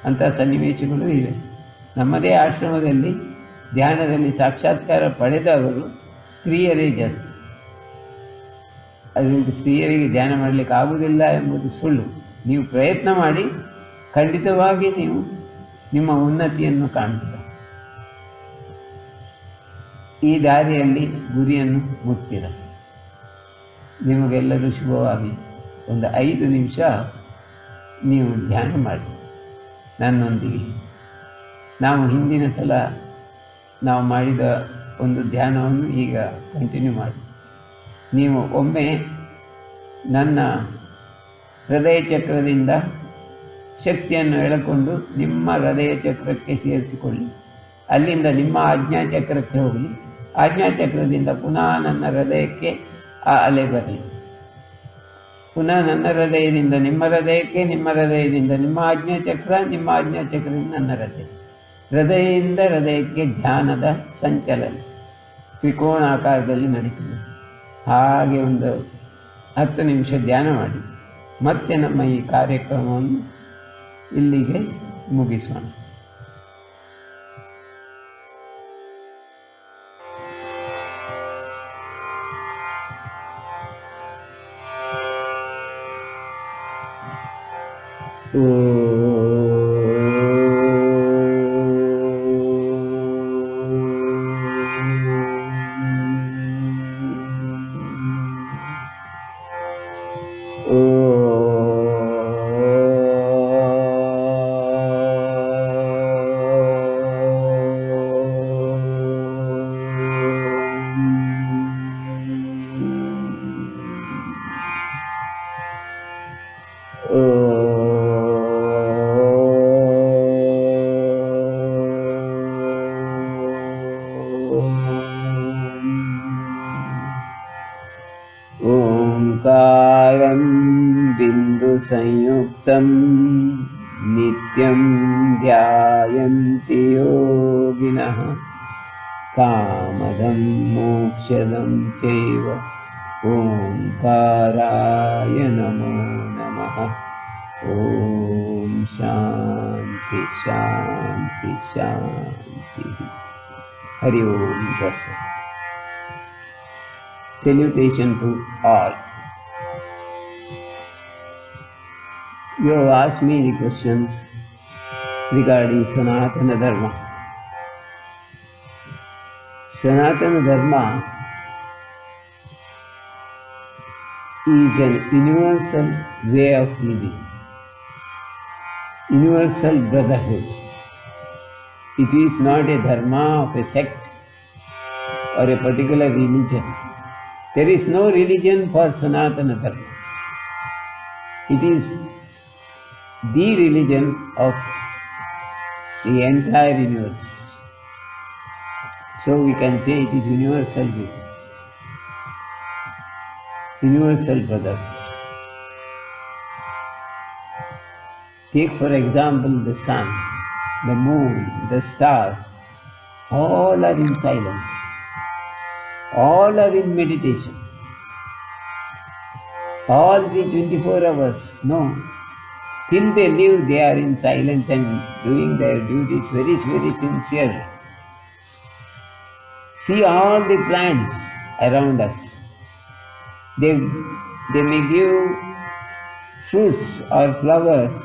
ಅಂಥ ಸನ್ನಿವೇಶಗಳು ಇವೆ. ನಮ್ಮದೇ ಆಶ್ರಮದಲ್ಲಿ ಧ್ಯಾನದಲ್ಲಿ ಸಾಕ್ಷಾತ್ಕಾರ ಪಡೆದವರು ಸ್ತ್ರೀಯರೇ ಜಾಸ್ತಿ. ಅದರಿಂದ ಸ್ತ್ರೀಯರಿಗೆ ಧ್ಯಾನ ಮಾಡಲಿಕ್ಕೆ ಆಗುವುದಿಲ್ಲ ಎಂಬುದು ಸುಳ್ಳು. ನೀವು ಪ್ರಯತ್ನ ಮಾಡಿ, ಖಂಡಿತವಾಗಿ ನೀವು ನಿಮ್ಮ ಉನ್ನತಿಯನ್ನು ಕಾಣ್ತೀರ. ಈ ದಾರಿಯಲ್ಲಿ ಗುರಿಯನ್ನು ಮುಟ್ತೀರ. ನಿಮಗೆಲ್ಲರೂ ಶುಭವಾಗಿ ಒಂದು 5 ನಿಮಿಷ ನೀವು ಧ್ಯಾನ ಮಾಡಿ ನನ್ನೊಂದಿಗೆ. ನಾವು ಹಿಂದಿನ ಸಲ ನಾವು ಮಾಡಿದ ಒಂದು ಧ್ಯಾನವನ್ನು ಈಗ ಕಂಟಿನ್ಯೂ ಮಾಡಿ. ನೀವು ಒಮ್ಮೆ ನನ್ನ ಹೃದಯ ಚಕ್ರದಿಂದ ಶಕ್ತಿಯನ್ನು ಎಳೆಕೊಂಡು ನಿಮ್ಮ ಹೃದಯ ಚಕ್ರಕ್ಕೆ ಸೇರಿಸಿಕೊಳ್ಳಿ. ಅಲ್ಲಿಂದ ನಿಮ್ಮ ಆಜ್ಞಾಚಕ್ರಕ್ಕೆ ಹೋಗಲಿ. ಆಜ್ಞಾಚಕ್ರದಿಂದ ಪುನಃ ನನ್ನ ಹೃದಯಕ್ಕೆ ಆ ಅಲೆ ಬರಲಿ. ಪುನಃ ನನ್ನ ಹೃದಯದಿಂದ ನಿಮ್ಮ ಹೃದಯಕ್ಕೆ, ನಿಮ್ಮ ಹೃದಯದಿಂದ ನಿಮ್ಮ ಆಜ್ಞಾಚಕ್ರ, ನಿಮ್ಮ ಆಜ್ಞಾಚಕ್ರದಿಂದ ನನ್ನ ಹೃದಯ, ಹೃದಯದಿಂದ ಹೃದಯಕ್ಕೆ ಧ್ಯಾನದ ಸಂಚಲನ ತ್ರಿಕೋಣಾಕಾರದಲ್ಲಿ ನಡೀತದೆ. ಹಾಗೆ ಒಂದು 10 ನಿಮಿಷ ಧ್ಯಾನ ಮಾಡಿ ಮತ್ತೆ ನಮ್ಮ ಈ ಕಾರ್ಯಕ್ರಮವನ್ನು ಇಲ್ಲಿಗೆ ಮುಗಿಸೋಣ. ओंकारं बिंदु संयुक्तं नित्यं ध्यायन्ति योगिनः कामदं मोक्षदं चैव ओंकाराय नमो नमः। ओम शांति शांति शांति। हरि ओम तत्सत्। Salutation to all. You have asked me the questions regarding Sanatana Dharma. Sanatana Dharma is an universal way of living, universal brotherhood. It is not a dharma of a sect or a particular religion. There is no religion for Sanatana Dharma. It is the religion of the entire universe. So we can say it is universal religion, universal brotherhood. Take for example the sun, the moon, the stars, all are in silence. All are in meditation. All the 24 hours, no. Till they live, they are in silence and doing their duties very, very sincerely. See all the plants around us. They may give fruits or flowers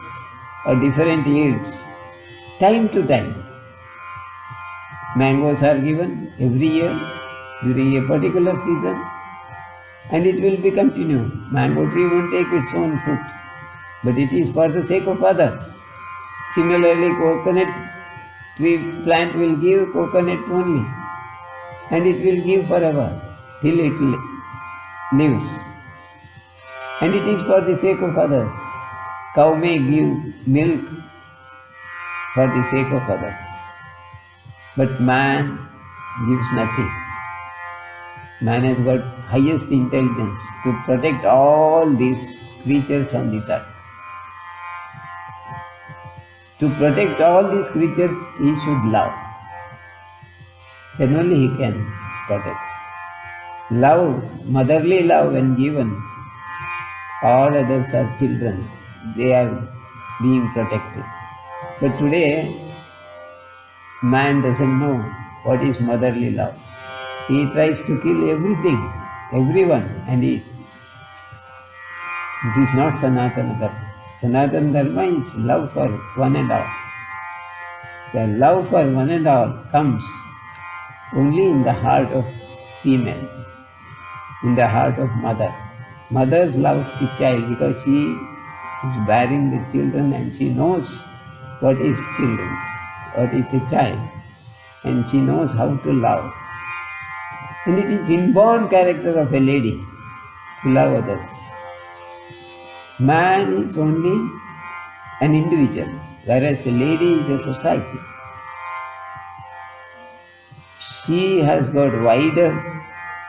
or different yields time to time. Mangoes are given every year during a particular season, and it will be continued. Mango tree won't take its own fruit, but it is for the sake of others. Similarly, coconut tree plant will give coconut only, and it will give forever till it lives. And it is for the sake of others. Cow may give milk for the sake of others, but man gives nothing. Man has got highest intelligence to protect all these creatures on this earth. To protect all these creatures, he should love. Then only he can protect. Love, motherly love when given, all others are children. They are being protected. But today, man doesn't know what is motherly love. He tries to kill everything, everyone, and eat. This is not Sanatana Dharma. Sanatana Dharma is love for one and all. The love for one and all comes only in the heart of female, in the heart of mother. Mother loves the child because she is bearing the children and she knows what is children, what is a child, and she knows how to love. And it is inborn character of a lady to love others. Man is only an individual, whereas a lady is a society. She has got wider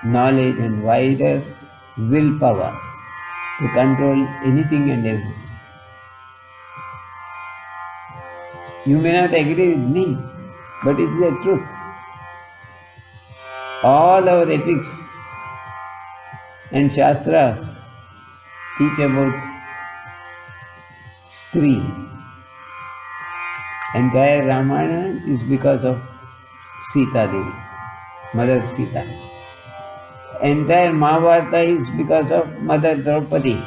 knowledge and wider willpower to control anything and everything. You may not agree with me, but it is the truth. All our epics and shastras teach about Stree. Entire Ramayana is because of Sita Devi, Mother Sita. Entire Mahabharata is because of Mother Draupadi.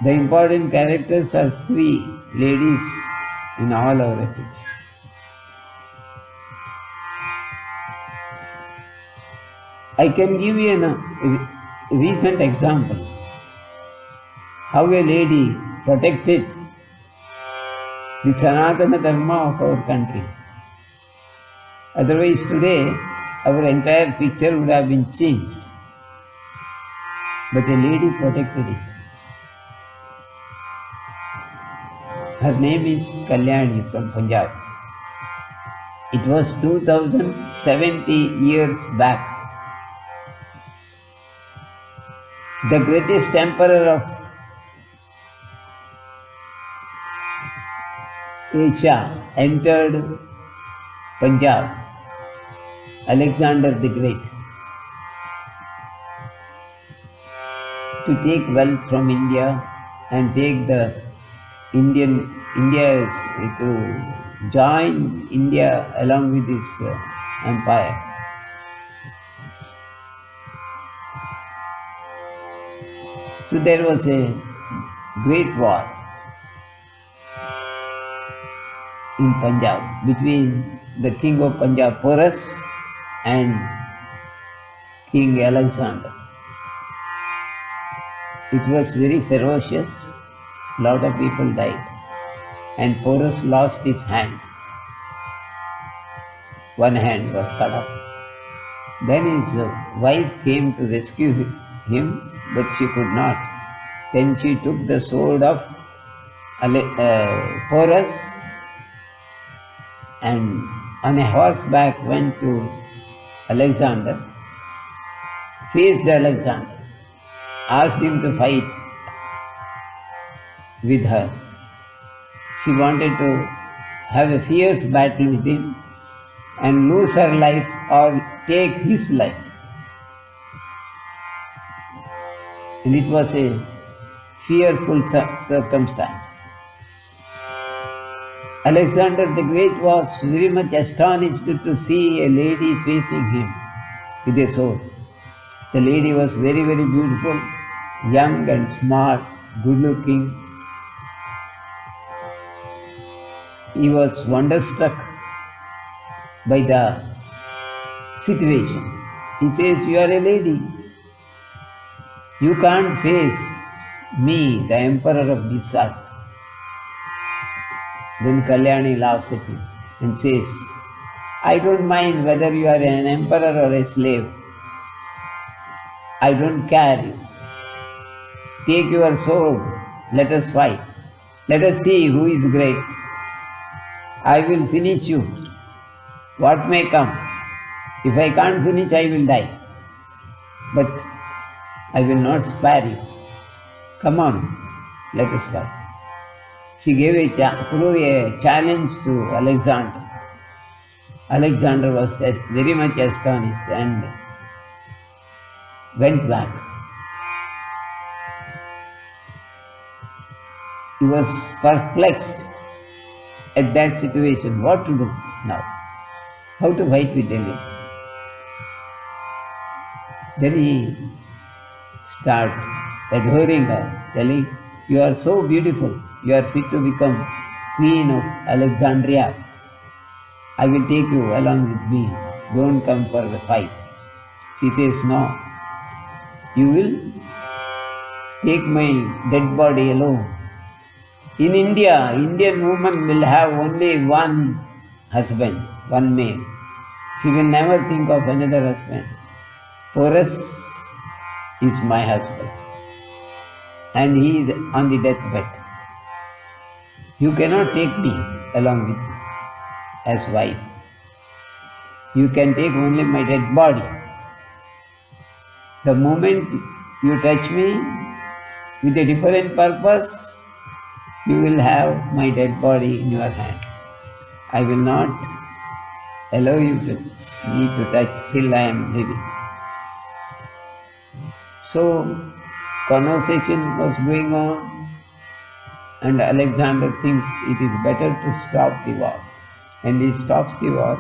The important characters are three ladies in all our epics. I can give you a recent example how a lady protected the Sanatana Dharma of our country. Otherwise today our entire picture would have been changed. But a lady protected it. Her name is Kalyani from Punjab. It was 2070 years back. The greatest emperor of Asia entered Punjab, Alexander the Great, to take wealth from India and take the India to join India along with his empire. So there was a great war in Punjab between the king of Punjab, Porus, and King Alexander. It was very ferocious. A lot of people died. And Porus lost his hand. One hand was cut off. Then his wife came to rescue him, but she could not. Then she took the sword of Porus and on a horseback went to Alexander, faced Alexander, asked him to fight with her. She wanted to have a fierce battle with him and lose her life or take his life. And it was a fearful circumstance. Alexander the Great was very much astonished to see a lady facing him with a sword. The lady was very, very beautiful, young and smart, good looking. He was wonderstruck by the situation. He says, "You are a lady. You can't face me, the emperor of this earth." Then Kalyani laughs at him and says, "I don't mind whether you are an emperor or a slave. I don't care. Take your sword, let us fight. Let us see who is great. I will finish you, what may come. If I can't finish, I will die. But I will not spare you. Come on, let us fight." She gave threw a challenge to Alexander. Alexander was very much astonished and went back. He was perplexed at that situation. What to do now? How to fight with the lady? Then he started adoring her, telling, "You are so beautiful. You are fit to become Queen of Alexandria. I will take you along with me. Don't come for the fight." She says, "No. You will take my dead body alone. In India, Indian woman will have only one husband, one male. She will never think of another husband. Porus is my husband, and he is on the deathbed. You cannot take me along with you as wife. You can take only my dead body. The moment you touch me with a different purpose, you will have my dead body in your hand. I will not allow you to touch till I am living." So conversation was going on, and Alexander thinks it is better to stop the war. And he stops the war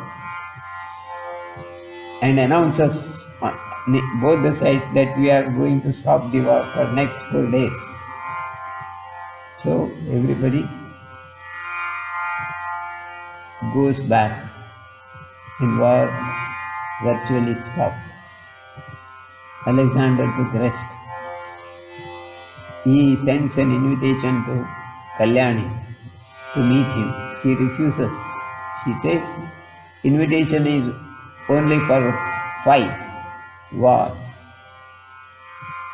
and announces on both the sides that we are going to stop the war for next 4 days. So everybody goes back and war virtually stopped. Alexander took rest. He sends an invitation to Kalyani to meet him. She refuses. She says, "Invitation is only for fight, war,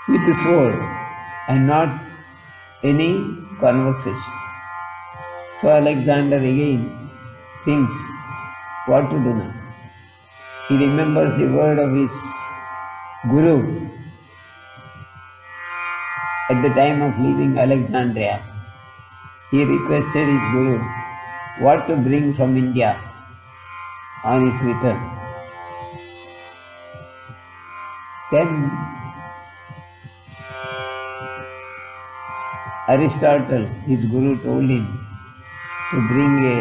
with the sword, and not any conversation." So Alexander again thinks what to do now. He remembers the word of his Guru at the time of leaving Alexandria. He requested his Guru what to bring from India on his return. Then Aristotle, his Guru, told him to bring a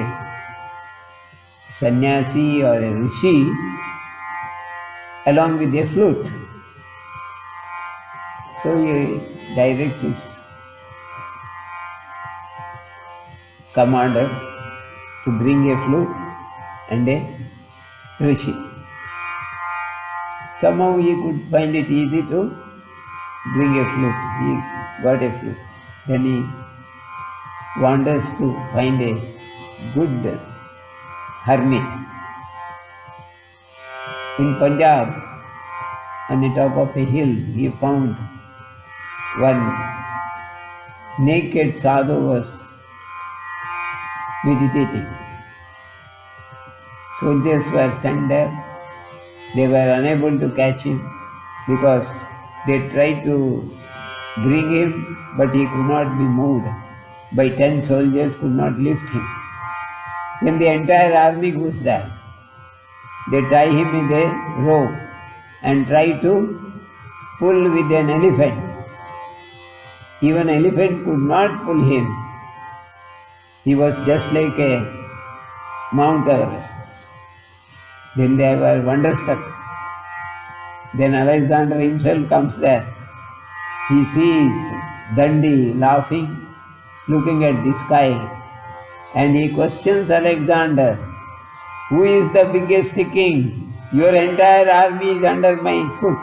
sannyasi or a rishi along with a flute. So he directs his commander to bring a flute and a rishi. Somehow he could find it easy to bring a flute. He got a flute. Then he wanders to find a good hermit in Punjab. On the top of a hill, he found one naked sadhu was meditating. Soldiers were sent there. They were unable to catch him because they tried to bring him, but he could not be moved. By 10 soldiers could not lift him. Then the entire army goes there. They tie him with a rope and try to pull with an elephant. Even elephant could not pull him. He was just like a Mount Everest. Then they were wonderstruck. Then Alexander himself comes there. He sees Dundee laughing, looking at the sky, and he questions Alexander, "Who is the biggest king? Your entire army is under my foot.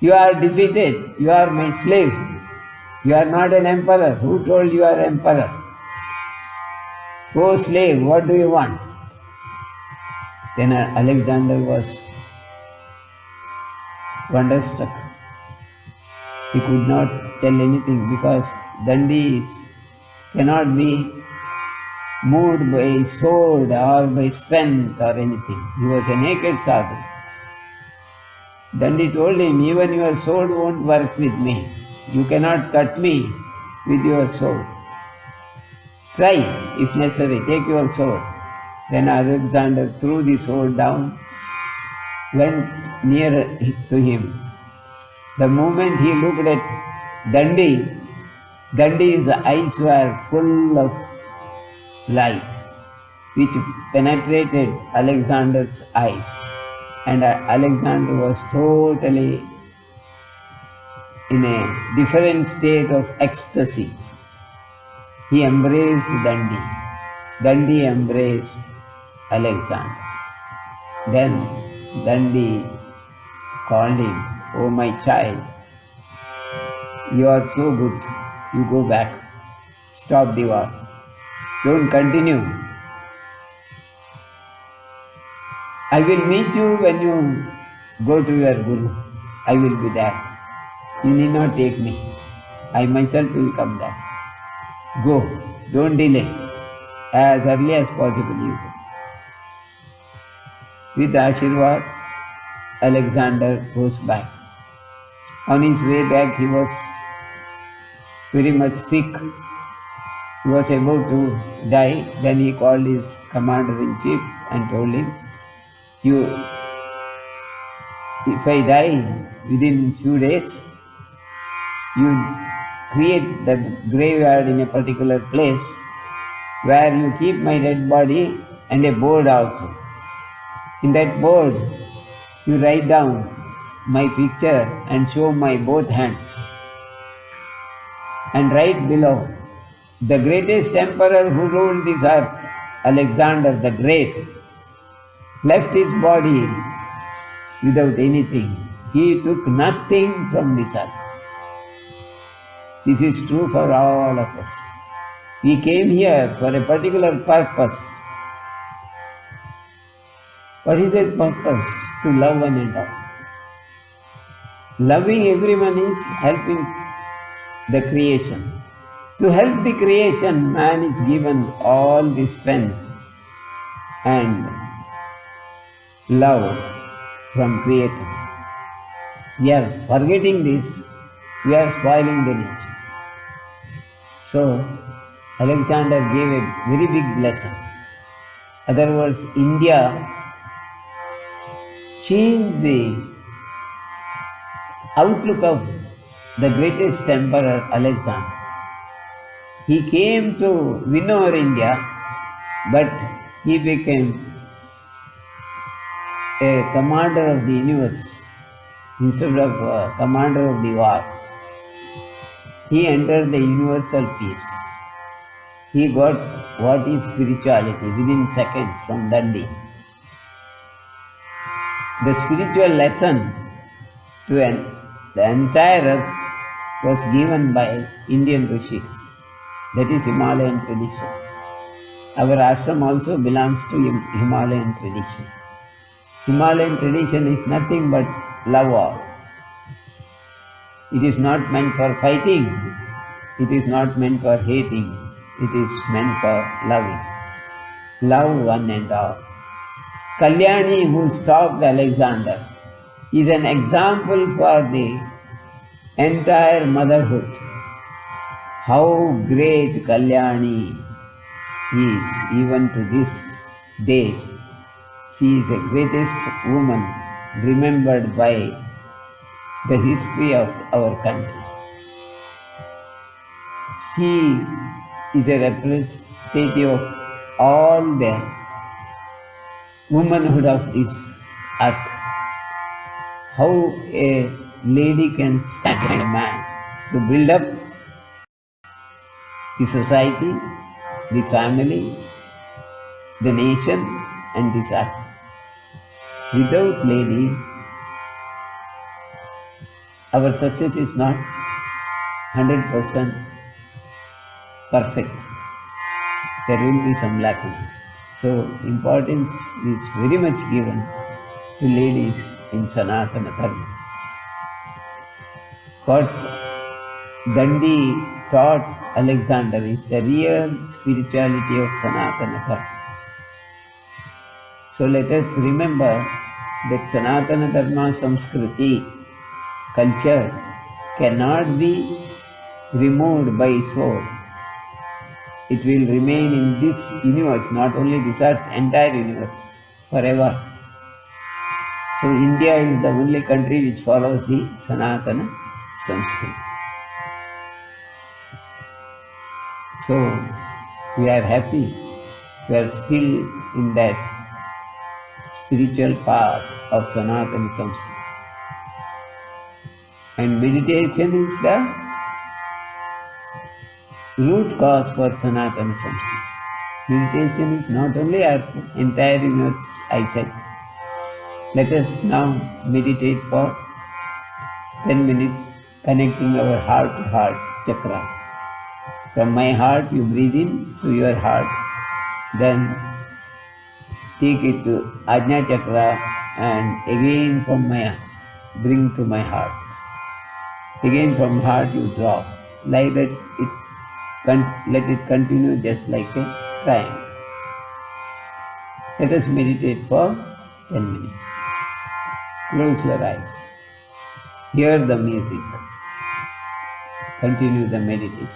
You are defeated. You are my slave. You are not an emperor. Who told you are emperor? Oh slave, what do you want?" Then Alexander was wonderstruck. He could not tell anything because Dundee cannot be moved by sword or by strength or anything. He was a naked sadhu. Dundee told him, "Even your sword won't work with me. You cannot cut me with your sword. Try, if necessary, take your sword." Then Alexander threw the sword down, went near to him. The moment he looked at Dundee's eyes were full of light, which penetrated Alexander's eyes. And Alexander was totally in a different state of ecstasy. He embraced Dundee. Dundee embraced Alexander. Then Dundee called him, "Oh my child, you are so good. You go back. Stop the war. Don't continue. I will meet you when you go to your Guru. I will be there. You need not take me. I myself will come there. Go. Don't delay. As early as possible you go." With Ashirwad, Alexander goes back. On his way back, he was very much sick. He was about to die. Then he called his commander-in-chief and told him, if I die within few days, you create the graveyard in a particular place where you keep my dead body and a board also. In that board, you write down my picture and show my both hands. And write below, the greatest emperor who ruled this earth, Alexander the Great, left his body without anything. He took nothing from this earth. This is true for all of us. We came here for a particular purpose. What is that purpose? To love one another. Loving everyone is helping the creation. To help the creation, man is given all the strength and love from Creator. We are forgetting this, we are spoiling the nature. So, Alexander gave a very big blessing. In other words, India changed the outlook of the greatest emperor, Alexander. He came to win over India, but he became a commander of the universe instead of a commander of the war. He entered the universal peace. He got what is spirituality within seconds from Dundee. The spiritual lesson to the entire earth was given by Indian rishis. That is Himalayan tradition. Our ashram also belongs to Himalayan tradition. Himalayan tradition is nothing but love all. It is not meant for fighting. It is not meant for hating. It is meant for loving. Love one and all. Kalyani, who stopped Alexander, is an example for the entire motherhood. How great Kalyani is even to this day. She is the greatest woman remembered by the history of our country. She is a representative of all the womanhood of this earth. How a lady can stand a man to build up the society, the family, the nation, and this earth. Without lady, our success is not 100% perfect. There will be some lacking. So importance is very much given to ladies in Sanatana Dharma. What Dandi taught Alexander is the real spirituality of Sanatana Dharma. So let us remember that Sanatana Dharma Samskriti culture cannot be removed by sword. It will remain in this universe, not only this earth, entire universe, forever. So India is the only country which follows the Sanatana Samskriti. So we are happy, we are still in that spiritual path of Sanatana Samskriti. And meditation is the root cause for Sanatana Samskriti. Meditation is not only earth, entire universe, I said. Let us now meditate for 10 minutes, connecting our heart to heart chakra. From my heart, you breathe in to your heart, then take it to Ajna chakra, and again from my bring to my heart. Again from heart you drop. Like that, let it continue just like a triangle. Let us meditate for 10 minutes. Close your eyes. Hear the music. Continue the meditation.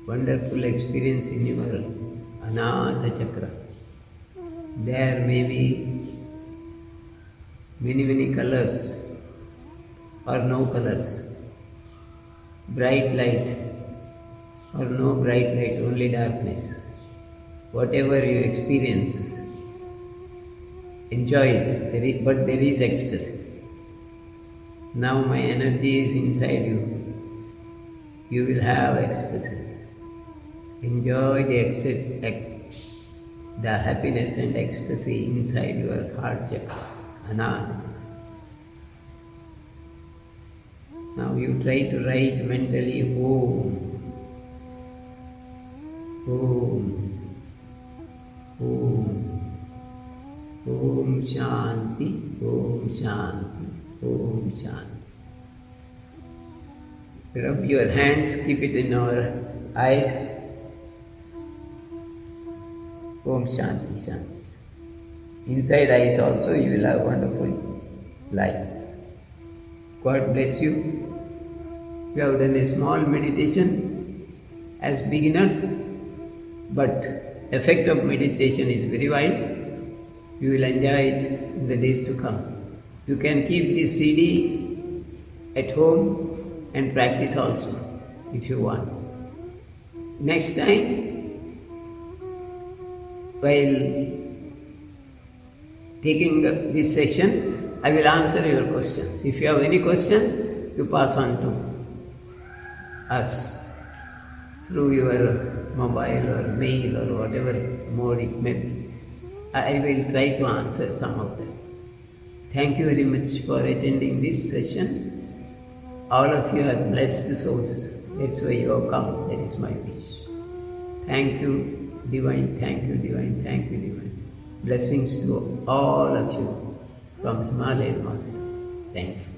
wonderful experience in your Anahata Chakra. There may be many colors or no colors, bright light or no bright light, only darkness. Whatever you experience, enjoy it, but there is ecstasy. Now my energy is inside you. You will have ecstasy. Enjoy the happiness and ecstasy inside your heart chakra, Anahata. Now you try to write mentally Om, Om, Om, Om Shanti, Om Shanti, Om Shanti. Rub your hands, keep it in our eyes. Om Shanti, Shanti. Inside eyes also you will have wonderful life. God bless you. We have done a small meditation as beginners, but effect of meditation is very wide. You will enjoy it in the days to come. You can keep this CD at home and practice also if you want. Next time, while taking this session, I will answer your questions. If you have any questions, you pass on to us through your mobile or mail or whatever mode it may be. I will try to answer some of them. Thank you very much for attending this session. All of you are blessed souls. That's why you have come. That is my wish. Thank you, Divine. Thank you, Divine. Thank you, Divine. Blessings to all of you from Himalayan Masters. Thank you.